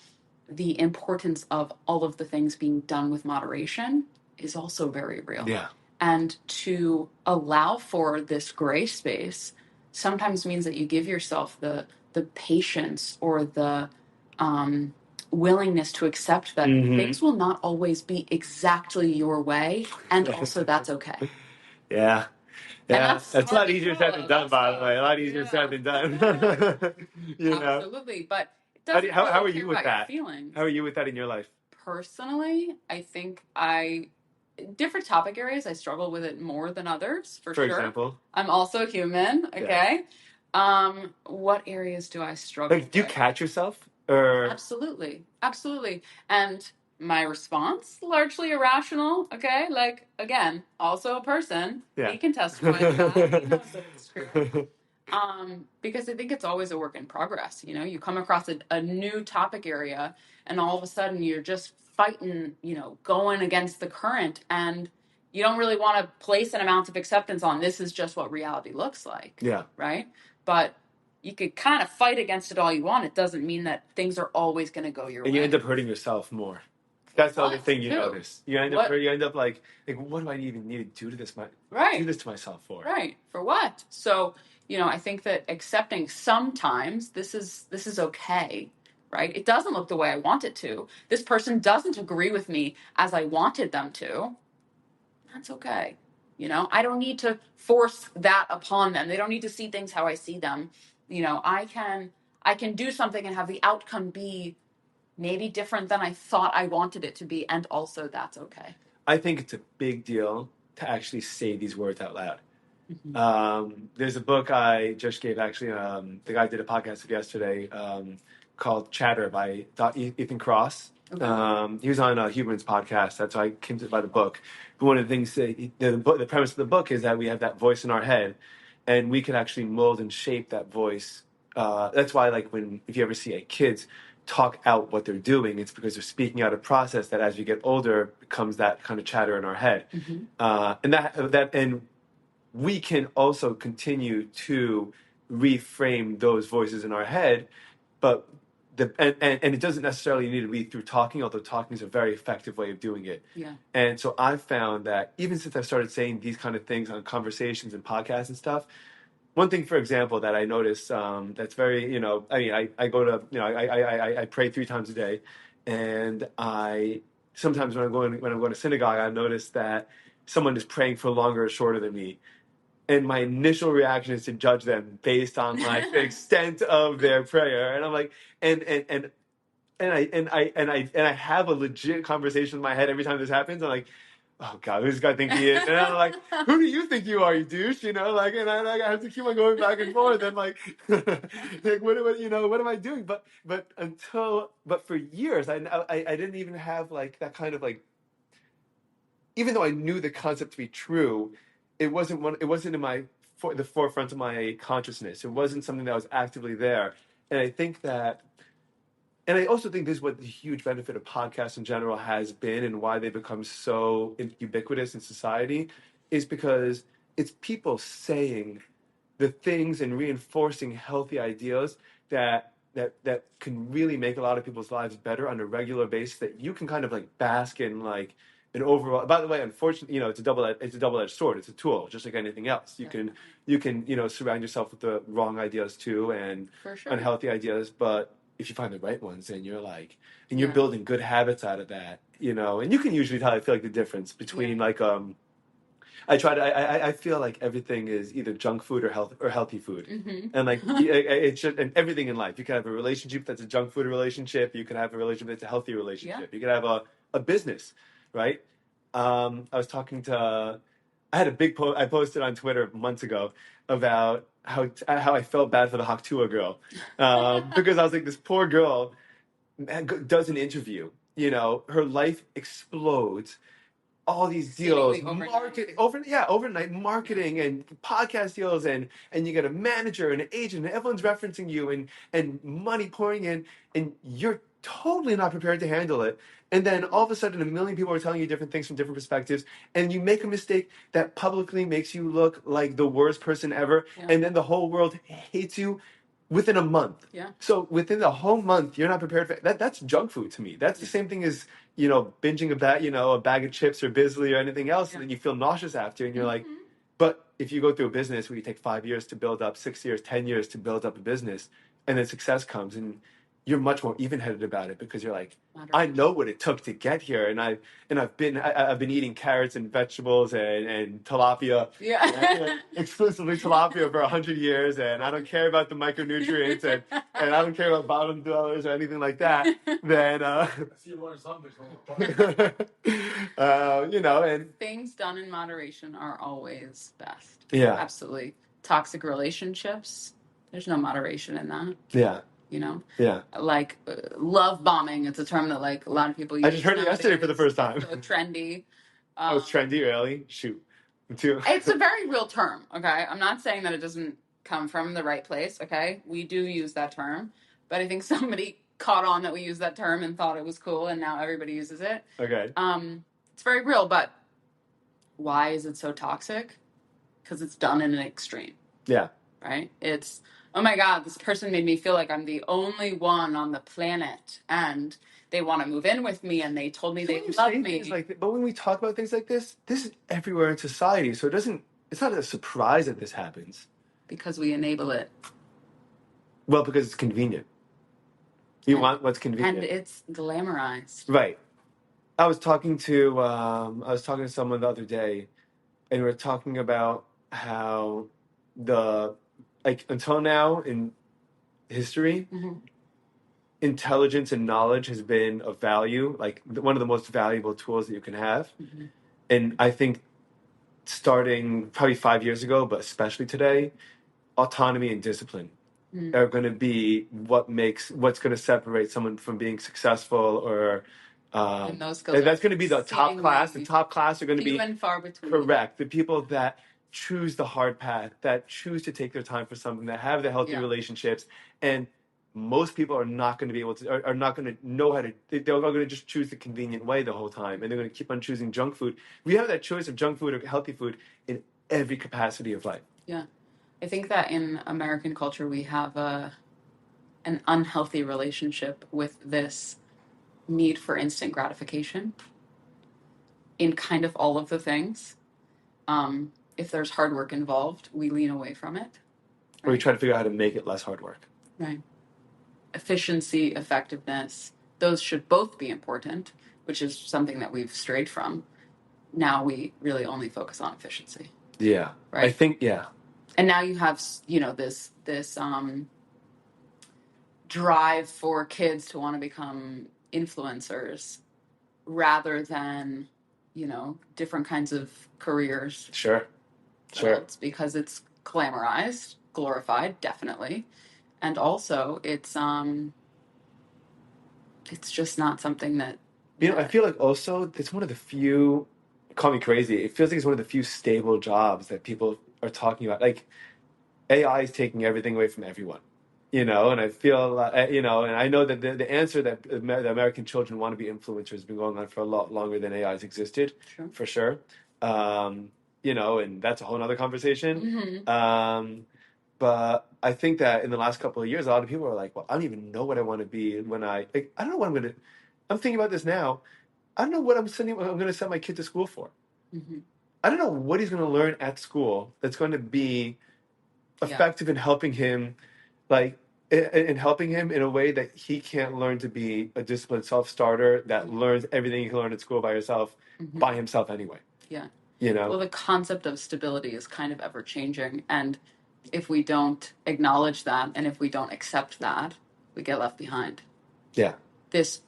the importance of all of the things being done with moderation is also very real. Yeah. And to allow for this gray space sometimes means that you give yourself the patience or the willingness to accept that things will not always be exactly your way, and also that's okay. Yeah. Yeah, it's a lot easier said than done, by the way. A lot easier said than done. You know. Absolutely, but it doesn't How are really you care with about your that? feelings. How are you with that in your life? Personally, I think different topic areas, I struggle with it more than others, for sure. For example? I'm also human, okay? Yeah. What areas do I struggle with? Do you catch yourself? Or Absolutely. Absolutely. And my response, largely irrational, okay? Like, again, also a person. Yeah. He can testify to that. He knows that it's true. Because I think it's always a work in progress. You know, you come across a new topic area and all of a sudden you're just fighting, going against the current, and you don't really want to place an amount of acceptance on this is just what reality looks like. Yeah. Right? But you could kind of fight against it all you want. It doesn't mean that things are always going to go your way. And you end up hurting yourself more. That's the other thing you notice. You end up like, what do I even need to do to this? Do this to myself for? Right. For what? So, I think that accepting sometimes this is okay, right? It doesn't look the way I want it to. This person doesn't agree with me as I wanted them to. That's okay. I don't need to force that upon them. They don't need to see things how I see them. I can do something and have the outcome be maybe different than I thought I wanted it to be, and also that's okay. I think it's a big deal to actually say these words out loud. Mm-hmm. There's a book I just gave, actually, the guy did a podcast with yesterday called Chatter by Ethan Kross. Okay. He was on a Huberman's podcast. That's why I came to buy the book. But one of the things, the premise of the book is that we have that voice in our head, and we can actually mold and shape that voice. That's why, like, if you ever see kids talk out what they're doing, it's because they're speaking out a process that, as we get older, becomes that kind of chatter in our head. Mm-hmm. And we can also continue to reframe those voices in our head, but and it doesn't necessarily need to be through talking, although talking is a very effective way of doing it. Yeah. And so I've found that even since I started saying these kind of things on conversations and podcasts and stuff, one thing, for example, that I noticed that's very, I go to, I pray 3 times a day, and sometimes when I'm going to synagogue, I notice that someone is praying for longer or shorter than me. And my initial reaction is to judge them based on like the extent of their prayer. And I'm like, and I have a legit conversation in my head every time this happens. I'm like, oh God, who's this guy think he is? And I'm like, who do you think you are, you douche? And I have to keep on going back and forth. And like, what am I doing? But for years, I didn't even have like that kind of like, even though I knew the concept to be true, it wasn't in the forefront of my consciousness. It wasn't something that was actively there. And I also think this is what the huge benefit of podcasts in general has been, and why they become so ubiquitous in society, is because it's people saying the things and reinforcing healthy ideas that can really make a lot of people's lives better on a regular basis, that you can kind of like bask in, like an overall. By the way, unfortunately, it's a double-edged sword. It's a tool, just like anything else. You can surround yourself with the wrong ideas too, and unhealthy ideas, but if you find the right ones, and you're building good habits out of that, and you can usually tell, I feel like, the difference between I feel like everything is either junk food or healthy food. Mm-hmm. And like and everything in life. You can have a relationship that's a junk food relationship. You can have a relationship that's a healthy relationship. Yeah. You can have a business, right? I had a big post I posted on Twitter months ago about how I felt bad for the Haktua girl, because I was like, this poor girl does an interview. Her life explodes. All these deals, overnight marketing and podcast deals, and you get a manager and an agent, and everyone's referencing you, and money pouring in, and you're totally not prepared to handle it. And then all of a sudden, 1 million people are telling you different things from different perspectives, and you make a mistake that publicly makes you look like the worst person ever, and then the whole world hates you within a month. Yeah. So within the whole month, you're not prepared for that. That's junk food to me. That's the same thing as binging a bag of chips or Bisley or anything else, and then you feel nauseous after, and you're like, but if you go through a business where you take 5 years to build up, 6 years, 10 years to build up a business, and then success comes, and you're much more even-headed about it because you're like, I know what it took to get here, and I've been eating carrots and vegetables and tilapia, exclusively tilapia for 100 years, and I don't care about the micronutrients, and I don't care about bottom dwellers or anything like that. Then and things done in moderation are always best. Yeah. Absolutely. Toxic relationships, there's no moderation in that. Yeah. Yeah. Like love bombing, it's a term that like a lot of people use. I just heard it yesterday for the first time. So trendy. It's trendy, really? Shoot. It's a very real term, okay? I'm not saying that it doesn't come from the right place, okay? We do use that term, but I think somebody caught on that we use that term and thought it was cool, and now everybody uses it. Okay. It's very real, but why is it so toxic? Because it's done in an extreme. Yeah. Right? It's, oh my God, this person made me feel like I'm the only one on the planet, and they want to move in with me, and they told me they love me. But when we talk about things like this is everywhere in society, so it's not a surprise that this happens. Because we enable it. Well, because it's convenient. You want what's convenient. And it's glamorized. Right. I was talking to someone the other day, and we were talking about how until now in history, intelligence and knowledge has been of value, like one of the most valuable tools that you can have. And I think starting probably 5 years ago, but especially today, autonomy and discipline are going to be what's going to separate someone from being successful or and that's going to be the top class. The top class are going to be few and far between. Correct. The people that choose the hard path, that choose to take their time for something, that have the healthy relationships, and most people are not going to be able to, are not going to know how to. They're going to just choose the convenient way the whole time, and they're going to keep on choosing junk food. We have that choice of junk food or healthy food in every capacity of life. Yeah, I think that in American culture we have an unhealthy relationship with this need for instant gratification in kind of all of the things. If there's hard work involved, we lean away from it. Right? Or we try to figure out how to make it less hard work. Right. Efficiency, effectiveness, those should both be important, which is something that we've strayed from. Now we really only focus on efficiency. Yeah. Right. I think, yeah. And now you have, this drive for kids to want to become influencers rather than, different kinds of careers. Sure. It's because it's glamorized, glorified, definitely. And also it's just not something that I feel like also it's one of the few, call me crazy, it feels like it's one of the few stable jobs that people are talking about. Like AI is taking everything away from everyone. And I feel, and I know that the answer that the American children want to be influencers has been going on for a lot longer than AI has existed, for sure. And that's a whole other conversation. But I think that in the last couple of years, a lot of people are like, well, I don't even know what I want to be when I don't know what I'm thinking about this now. I don't know what I'm going to send my kid to school for. I don't know what he's going to learn at school that's going to be effective in helping him, in helping him in a way that he can't learn to be a disciplined self-starter that learns everything he can learn at school by himself anyway. Yeah. Well, the concept of stability is kind of ever changing, and if we don't acknowledge that and if we don't accept that, we get left behind. Yeah. This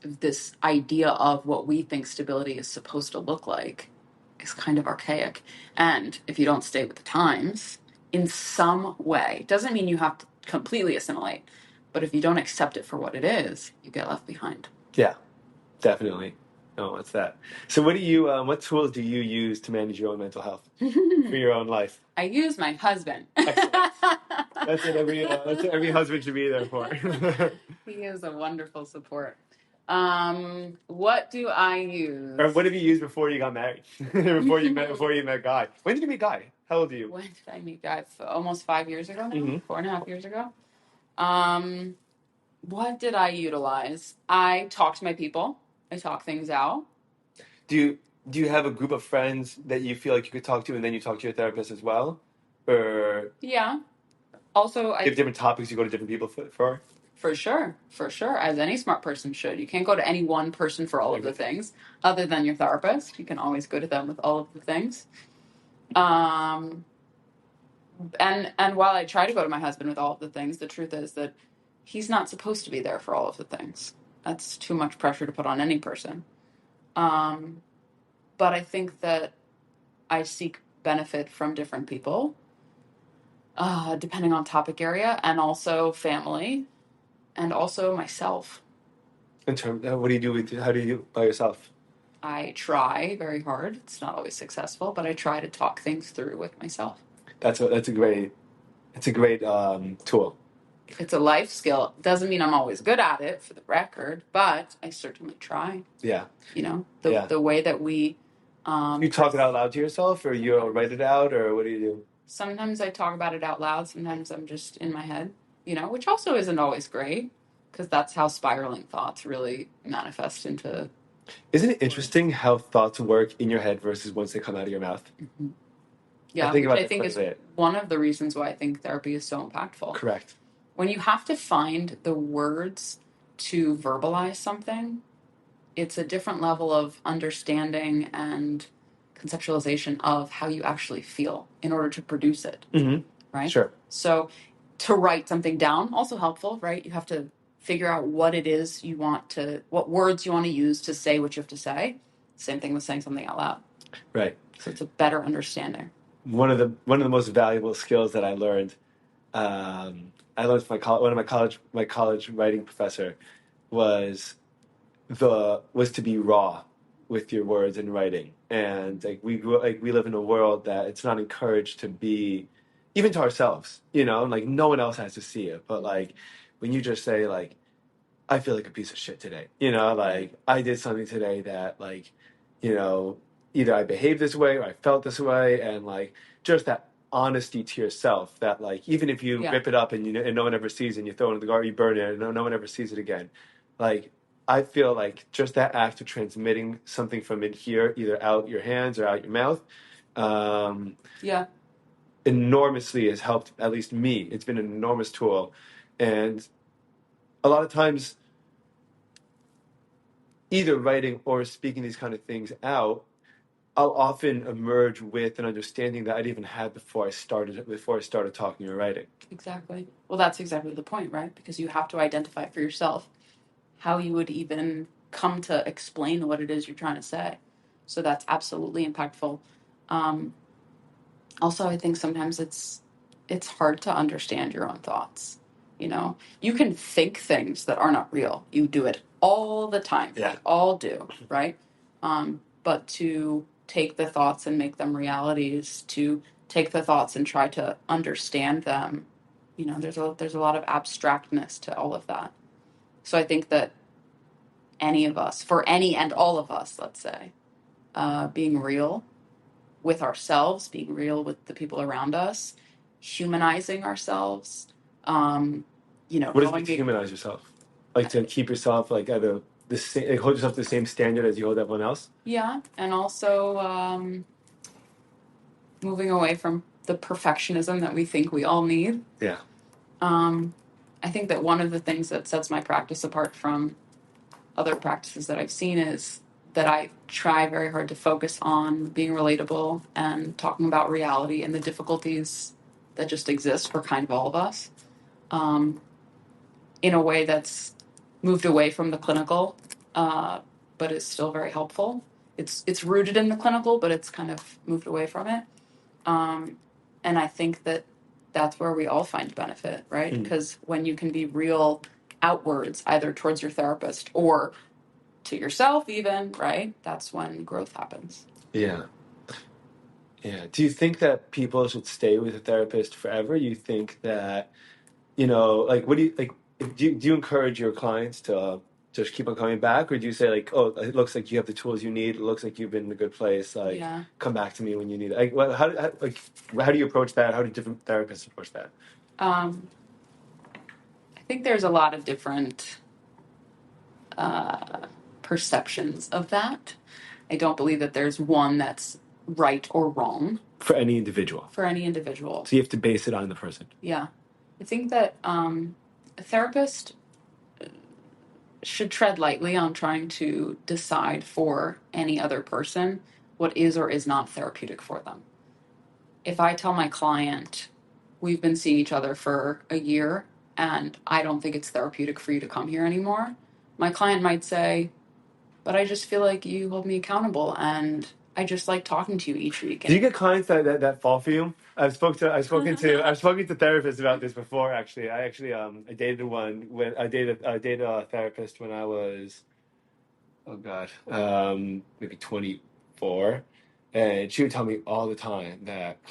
idea of what we think stability is supposed to look like is kind of archaic, and if you don't stay with the times in some way, doesn't mean you have to completely assimilate, but if you don't accept it for what it is, you get left behind. Yeah, definitely. Oh, what's that? So what tools do you use to manage your own mental health for your own life? I use my husband. Excellent. That's what every husband should be there for. He is a wonderful support. What do I use? Or what have you used before you got married? before you met Guy? When did you meet Guy? How old are you? When did I meet Guy? Almost 5 years ago now? 4.5 years ago. What did I utilize? I talk to my people. I talk things out. Do you have a group of friends that you feel like you could talk to, and then you talk to your therapist as well? or Yeah. Also, do you have different topics you go to different people for? For sure, as any smart person should. You can't go to any one person for all of the things, other than your therapist. You can always go to them with all of the things. And while I try to go to my husband with all of the things, the truth is that he's not supposed to be there for all of the things. That's too much pressure to put on any person. But I think that I seek benefit from different people, depending on topic area, and also family, and also myself. In terms, what do you do with? How do you do by yourself? I try very hard. It's not always successful, but I try to talk things through with myself. That's a great tool. It's a life skill. Doesn't mean I'm always good at it, for the record, but I certainly try. Yeah. You know, the way that we. You talk it out loud to yourself, or you write it out, or what do you do? Sometimes I talk about it out loud. Sometimes I'm just in my head, which also isn't always great, because that's how spiraling thoughts really manifest into. Isn't it interesting how thoughts work in your head versus once they come out of your mouth? Mm-hmm. Yeah, I think is one of the reasons why I think therapy is so impactful. Correct. When you have to find the words to verbalize something, it's a different level of understanding and conceptualization of how you actually feel in order to produce it. Mm-hmm. Right? Sure. So to write something down, also helpful, right? You have to figure out what it is what words you want to use to say what you have to say. Same thing with saying something out loud. Right. So it's a better understanding. One of the most valuable skills that I learned from my college writing professor was to be raw with your words and writing. And we live in a world that it's not encouraged to be, even to ourselves, like no one else has to see it. But like when you just say like, I feel like a piece of shit today, like I did something today that like, either I behaved this way or I felt this way, and like just that honesty to yourself that like even if you rip it up and and no one ever sees it and you throw it in the garbage, you burn it, and no one ever sees it again, like I feel like just that act of transmitting something from in here, either out your hands or out your mouth, enormously has helped at least me. It's been an enormous tool. And a lot of times either writing or speaking these kind of things out, I'll often emerge with an understanding that I didn't even have before I started talking or writing. Exactly. Well, that's exactly the point, right? Because you have to identify for yourself how you would even come to explain what it is you're trying to say. So that's absolutely impactful. Also, I think sometimes it's hard to understand your own thoughts. You can think things that are not real. You do it all the time. Yeah. We all do, right? But to take the thoughts and make them realities, to take the thoughts and try to understand them, there's a lot of abstractness to all of that. So I think that any of us, for any and all of us, let's say, being real with ourselves, being real with the people around us, humanizing ourselves. What does it mean to humanize yourself? Like to keep yourself like at hold yourself to the same standard as you hold everyone else? Yeah, and also moving away from the perfectionism that we think we all need. Yeah. I think that one of the things that sets my practice apart from other practices that I've seen is that I try very hard to focus on being relatable and talking about reality and the difficulties that just exist for kind of all of us, in a way that's moved away from the clinical, but is still very helpful. It's rooted in the clinical, but it's kind of moved away from it. And I think that that's where we all find benefit, right? Because when you can be real outwards, either towards your therapist or to yourself even, right? That's when growth happens. Yeah. Yeah. Do you think that people should stay with a therapist forever? You think that, like, what do you, like, do you encourage your clients to just keep on coming back? Or do you say, like, oh, it looks like you have the tools you need. It looks like you've been in a good place. Like, come back to me when you need it. Like, how do you approach that? How do different therapists approach that? I think there's a lot of different perceptions of that. I don't believe that there's one that's right or wrong for any individual. for any individual. So you have to base it on the person. Yeah. I think that a therapist should tread lightly on trying to decide for any other person what is or is not therapeutic for them. If I tell my client, we've been seeing each other for a year and I don't think it's therapeutic for you to come here anymore, my client might say, but I just feel like you hold me accountable and I just like talking to you each week. Do you get clients that fall for you? I've spoken to therapists about this before. Actually, I dated one when I dated a therapist when I was, oh god, maybe 24, and she would tell me all the time that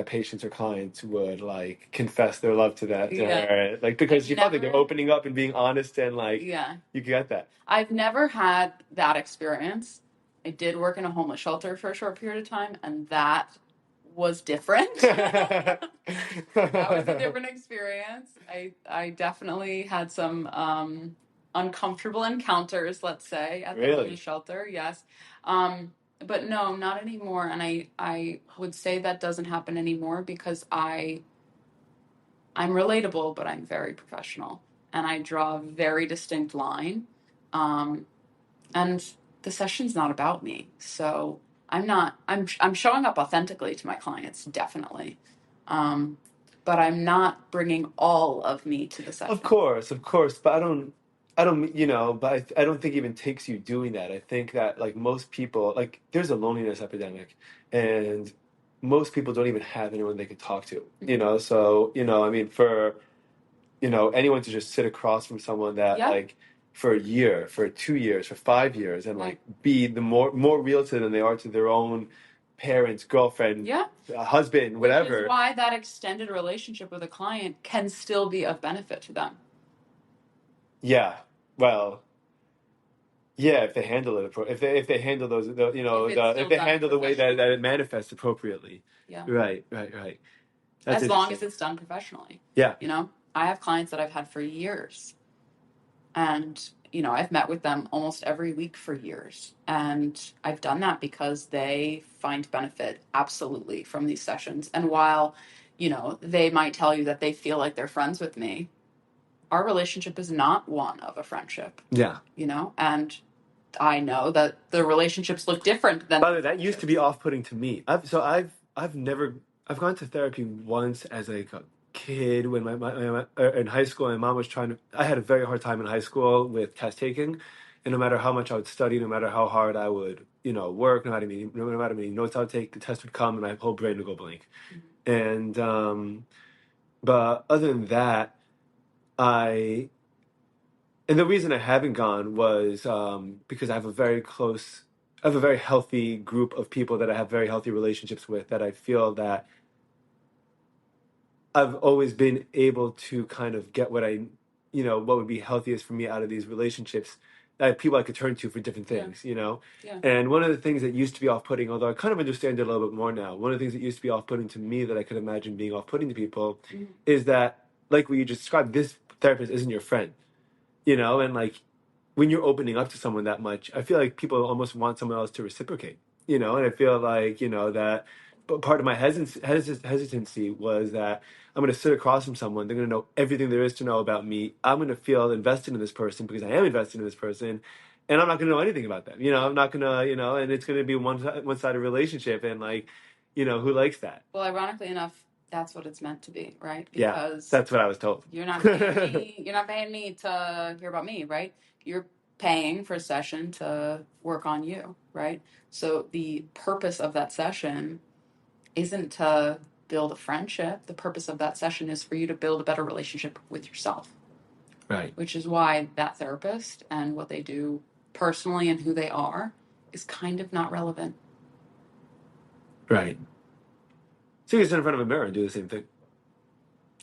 patients or clients would like confess their love to her, like because she felt like they're opening up and being honest, and like you get that. I've never had that experience. I did work in a homeless shelter for a short period of time, and that was different. That was a different experience. I definitely had some uncomfortable encounters, let's say, at the homeless shelter. Yes. But no, not anymore. And I would say that doesn't happen anymore because I'm relatable, but I'm very professional. And I draw a very distinct line. And the session's not about me. So I'm showing up authentically to my clients, definitely. But I'm not bringing all of me to the session. Of course, but I don't, but I don't think it even takes you doing that. I think that like most people, like there's a loneliness epidemic, and most people don't even have anyone they can talk to, so, I mean, for, anyone to just sit across from someone that like for a year, for 2 years, for 5 years, and like be the more real to them than they are to their own parents, girlfriend, husband, whatever. Which is why that extended relationship with a client can still be of benefit to them. Yeah, well, yeah, if they handle it, if they handle those, if they handle the way that it manifests appropriately. Yeah. Right. As long as it's done professionally. Yeah. I have clients that I've had for years, and I've met with them almost every week for years, and I've done that because they find benefit absolutely from these sessions. And while they might tell you that they feel like they're friends with me, our relationship is not one of a friendship. Yeah. And I know that the relationships look different than. By the way, that used to be off-putting to me. I've gone to therapy once as like a kid when my in high school. My mom was I had a very hard time in high school with test taking, and no matter how much I would study, no matter how hard I would work, no matter how many notes I would take, the test would come and my whole brain would go blank. Mm-hmm. And but other than that, and the reason I haven't gone was because I have a very healthy group of people that I have very healthy relationships with, that I feel that I've always been able to kind of get what what would be healthiest for me out of these relationships, that people I could turn to for different things, Yeah. And one of the things that used to be off-putting, although I kind of understand it a little bit more now, one of the things that used to be off-putting to me that I could imagine being off-putting to people is that, like what you just described, this therapist isn't your friend. And like when you're opening up to someone that much, I feel like people almost want someone else to reciprocate, and I feel like, that, but part of my hesitancy was that I'm going to sit across from someone, they're going to know everything there is to know about me. I'm going to feel invested in this person because I am invested in this person, and I'm not going to know anything about them. I'm not going to, and it's going to be one-sided relationship, and like, who likes that? Well, ironically enough, that's what it's meant to be, right? Because that's what I was told. You're not paying me to hear about me, right? You're paying for a session to work on you, right? So the purpose of that session isn't to build a friendship. The purpose of that session is for you to build a better relationship with yourself. Right. Which is why that therapist and what they do personally and who they are is kind of not relevant. Right. So you can sit in front of a mirror and do the same thing,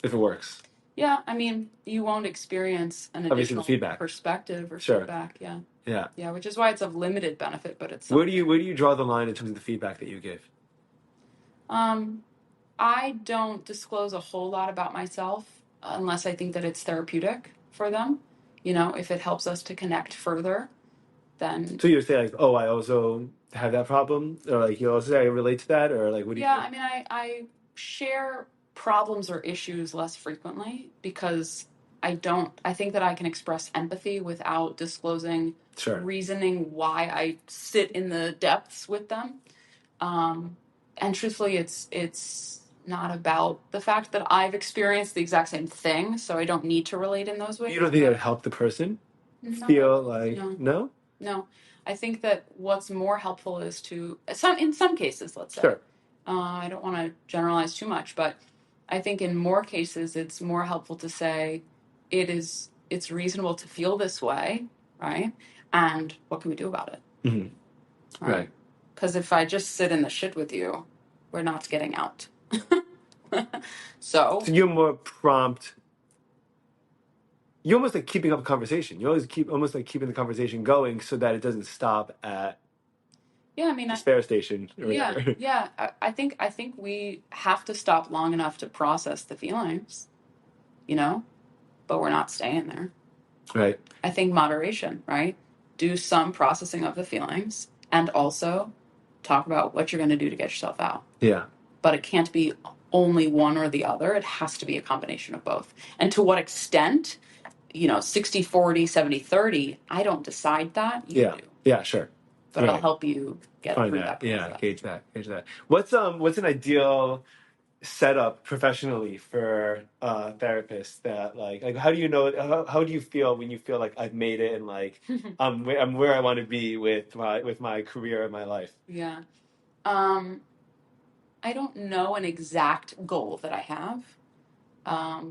if it works. Yeah, I mean, you won't experience an additional perspective or feedback. Yeah, which is why it's of limited benefit, but it's. Where do you draw the line in terms of the feedback that you give? I don't disclose a whole lot about myself unless I think that it's therapeutic for them. If it helps us to connect further, then. So you would say like, oh, I also have that problem, or like you also say I relate to that, or like what do you Yeah, think? I mean, I share problems or issues less frequently because I think that I can express empathy without disclosing Sure. reasoning why I sit in the depths with them. And truthfully, it's not about the fact that I've experienced the exact same thing, so I don't need to relate in those ways. You don't think that would help the person No, feel like no. No, I think that what's more helpful is to in some cases, let's say. Sure. I don't want to generalize too much, but I think in more cases it's more helpful to say it's reasonable to feel this way, right? And what can we do about it? Mm-hmm. Right. Because if I just sit in the shit with you, we're not getting out. So you're more prompt. You're almost like keeping up a conversation. You always almost like keeping the conversation going so that it doesn't stop at yeah, I mean, the spare station or whatever. yeah. I think we have to stop long enough to process the feelings, but we're not staying there. Right. I think moderation, right? Do some processing of the feelings and also talk about what you're going to do to get yourself out. Yeah. But it can't be only one or the other. It has to be a combination of both. And to what extent, 60, 40, 70, 30, I don't decide that. You do. Yeah, sure. But I'll help you get Find through that. that. Yeah, gauge that. What's an ideal setup professionally for therapists that like how do you know how do you feel when you feel like I've made it and like I'm where I want to be with my career and my life? Yeah. I don't know an exact goal that I have.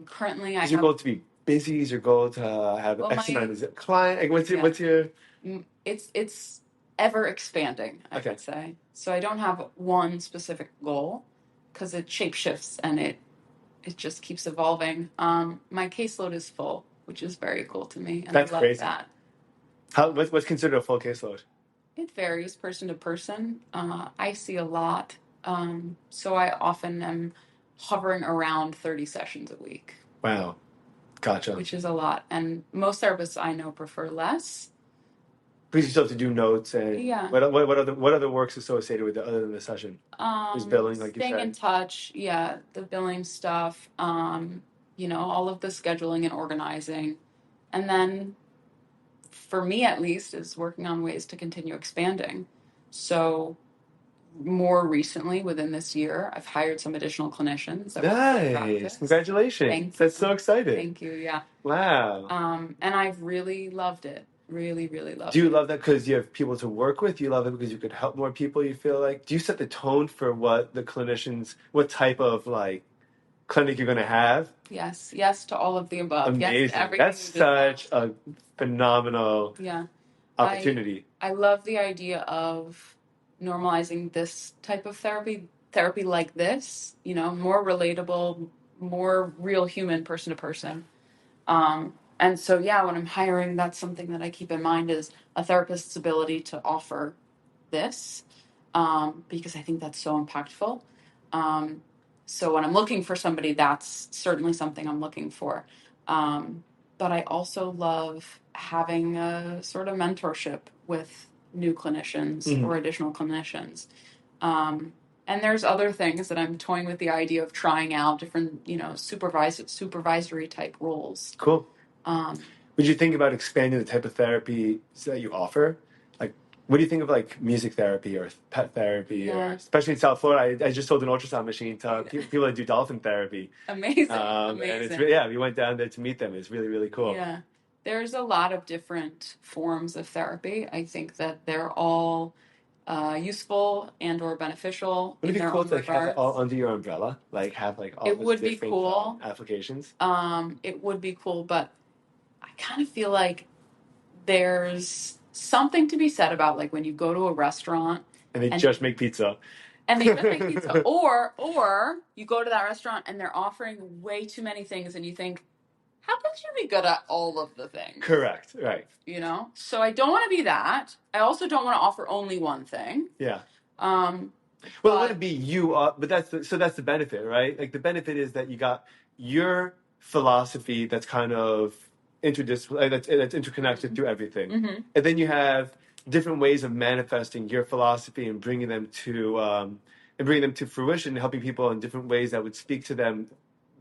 Currently I have... Is your goal to be busy? Is your goal to have X amount of client? Like what's your... It's ever expanding, I would say. So I don't have one specific goal because it shapeshifts and it just keeps evolving. My caseload is full, which is very cool to me, and That's I love crazy. that. What's considered a full caseload? It varies person to person. I see a lot, so I often am hovering around 30 sessions a week. Wow, gotcha. Which is a lot, and most therapists I know prefer less. Because you still have to do notes and what other works associated with it other than the session? Is billing, like you said? Staying in touch, the billing stuff, all of the scheduling and organizing. And then, for me at least, is working on ways to continue expanding. So, more recently, within this year, I've hired some additional clinicians. Nice. Congratulations. Thanks. That's so exciting. Thank you, yeah. Wow. And I've really loved it. Really, really loved it. Do you love that because you have people to work with? Do you love it because you could help more people, you feel like? Do you set the tone for what type of like clinic you're going to have? Yes to all of the above. Amazing. Yes, that's such a phenomenal opportunity. I love the idea of normalizing this type of therapy like this, more relatable, more real human person to person. And so, when I'm hiring, that's something that I keep in mind is a therapist's ability to offer this, because I think that's so impactful. So when I'm looking for somebody, that's certainly something I'm looking for. But I also love having a sort of mentorship with new clinicians or additional clinicians. And there's other things that I'm toying with the idea of trying out different, supervisory type roles. Cool. Would you think about expanding the type of therapy that you offer? Like, what do you think of like music therapy or pet therapy, or especially in South Florida? I just sold an ultrasound machine to people that do dolphin therapy. Amazing. And it's really, we went down there to meet them. It's really, really cool. Yeah, there's a lot of different forms of therapy. I think that they're all useful and or beneficial. Would it be cool to have it all under your umbrella? Like have like all the different applications? It would be cool, but I kind of feel like there's something to be said about like when you go to a restaurant and they just make pizza. And they just make pizza. Or you go to that restaurant and they're offering way too many things and you think, how could you be good at all of the things? Correct, right. So I don't want to be that. I also don't want to offer only one thing. Yeah. Well, it wouldn't be you, but that's the benefit, right? Like the benefit is that you got your philosophy that's kind of interdisciplinary, that's interconnected through everything, and then you have different ways of manifesting your philosophy and bringing them to fruition, helping people in different ways that would speak to them,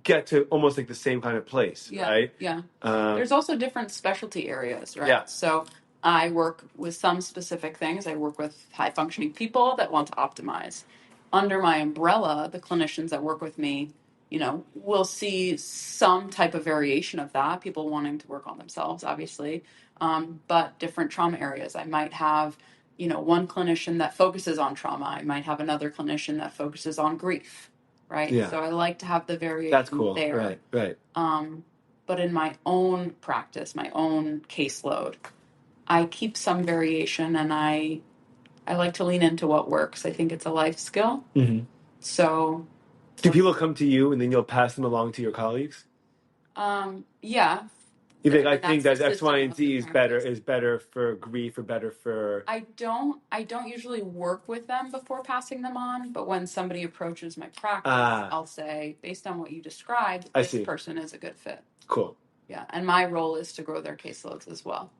get to almost like the same kind of place, right? Yeah. There's also different specialty areas, right? Yeah. So I work with some specific things. I work with high functioning people that want to optimize. Under my umbrella, the clinicians that work with me, will see some type of variation of that, people wanting to work on themselves, obviously, but different trauma areas. I might have, one clinician that focuses on trauma. I might have another clinician that focuses on grief, right? Yeah. So I like to have the variation That's cool. there. Right. But in my own practice, my own caseload, I keep some variation, and I like to lean into what works. I think it's a life skill. Mm-hmm. So, do people come to you and then you'll pass them along to your colleagues? Yeah. You think I think that that's the X, Y, and system Z of the practice. is better for grief or better for? I don't usually work with them before passing them on, but when somebody approaches my practice, I'll say, based on what you described, this person is a good fit. Cool. Yeah, and my role is to grow their caseloads as well.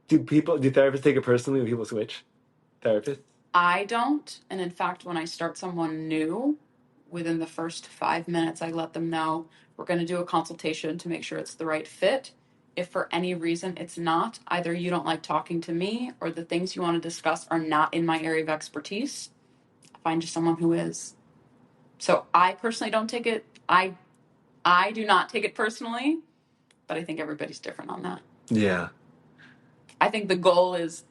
Do therapists take it personally when people switch therapists? I don't, and in fact, when I start someone new, within the first 5 minutes, I let them know we're going to do a consultation to make sure it's the right fit. If for any reason it's not, either you don't like talking to me or the things you want to discuss are not in my area of expertise, find you someone who is. So I personally don't take it. I do not take it personally, but I think everybody's different on that. Yeah. I think the goal is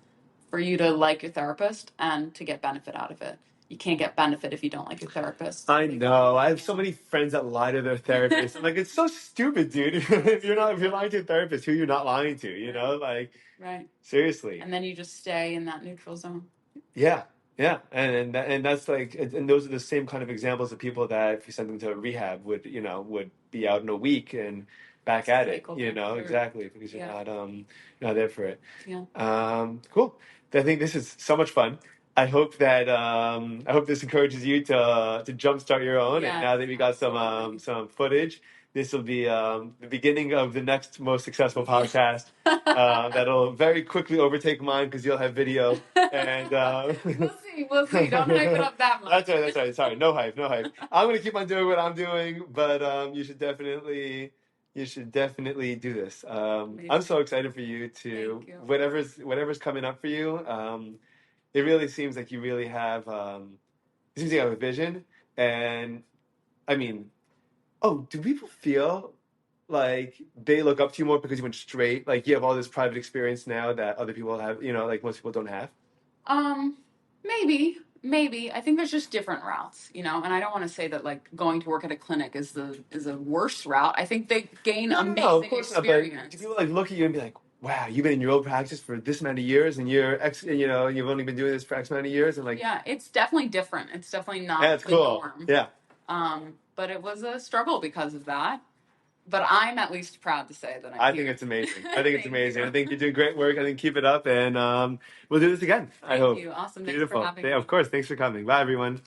for you to like your therapist and to get benefit out of it. You can't get benefit if you don't like your therapist. I know. I have so many friends that lie to their therapists. I'm like, it's so stupid, dude. if you're lying to a therapist, who you're not lying to, like, right. Seriously. And then you just stay in that neutral zone. Yeah. And that's like, and those are the same kind of examples of people that if you send them to a rehab would be out in a week and back at it, Sure. Exactly, because you're not there for it. Yeah. Cool. I think this is so much fun. I hope this encourages you to jumpstart your own. Yeah, and now that we got some footage, this will be the beginning of the next most successful podcast that'll very quickly overtake mine because you'll have video. And we'll see. Don't hype it up that much. That's right. Sorry, no hype. I'm gonna keep on doing what I'm doing, but you should definitely do this. I'm so excited for you to whatever's coming up for you. It really seems like you really have it seems like you have a vision. And I mean, do people feel like they look up to you more because you went straight, like you have all this private experience now that other people have, like most people don't have? Maybe. I think there's just different routes, and I don't want to say that like going to work at a clinic is a worse route. I think they gain amazing experience. Not, but do people like look at you and be like, wow, you've been in your own practice for this many years and you've only been doing this for X amount of years, and like, yeah, it's definitely different. It's definitely not the cool norm. Yeah. But it was a struggle because of that. But I'm at least proud to say that I think it's amazing. I think you're doing great work. I think keep it up, and we'll do this again. I hope. Thank you. Awesome. Beautiful. Thanks for having me. Of course. Thanks for coming. Bye, everyone.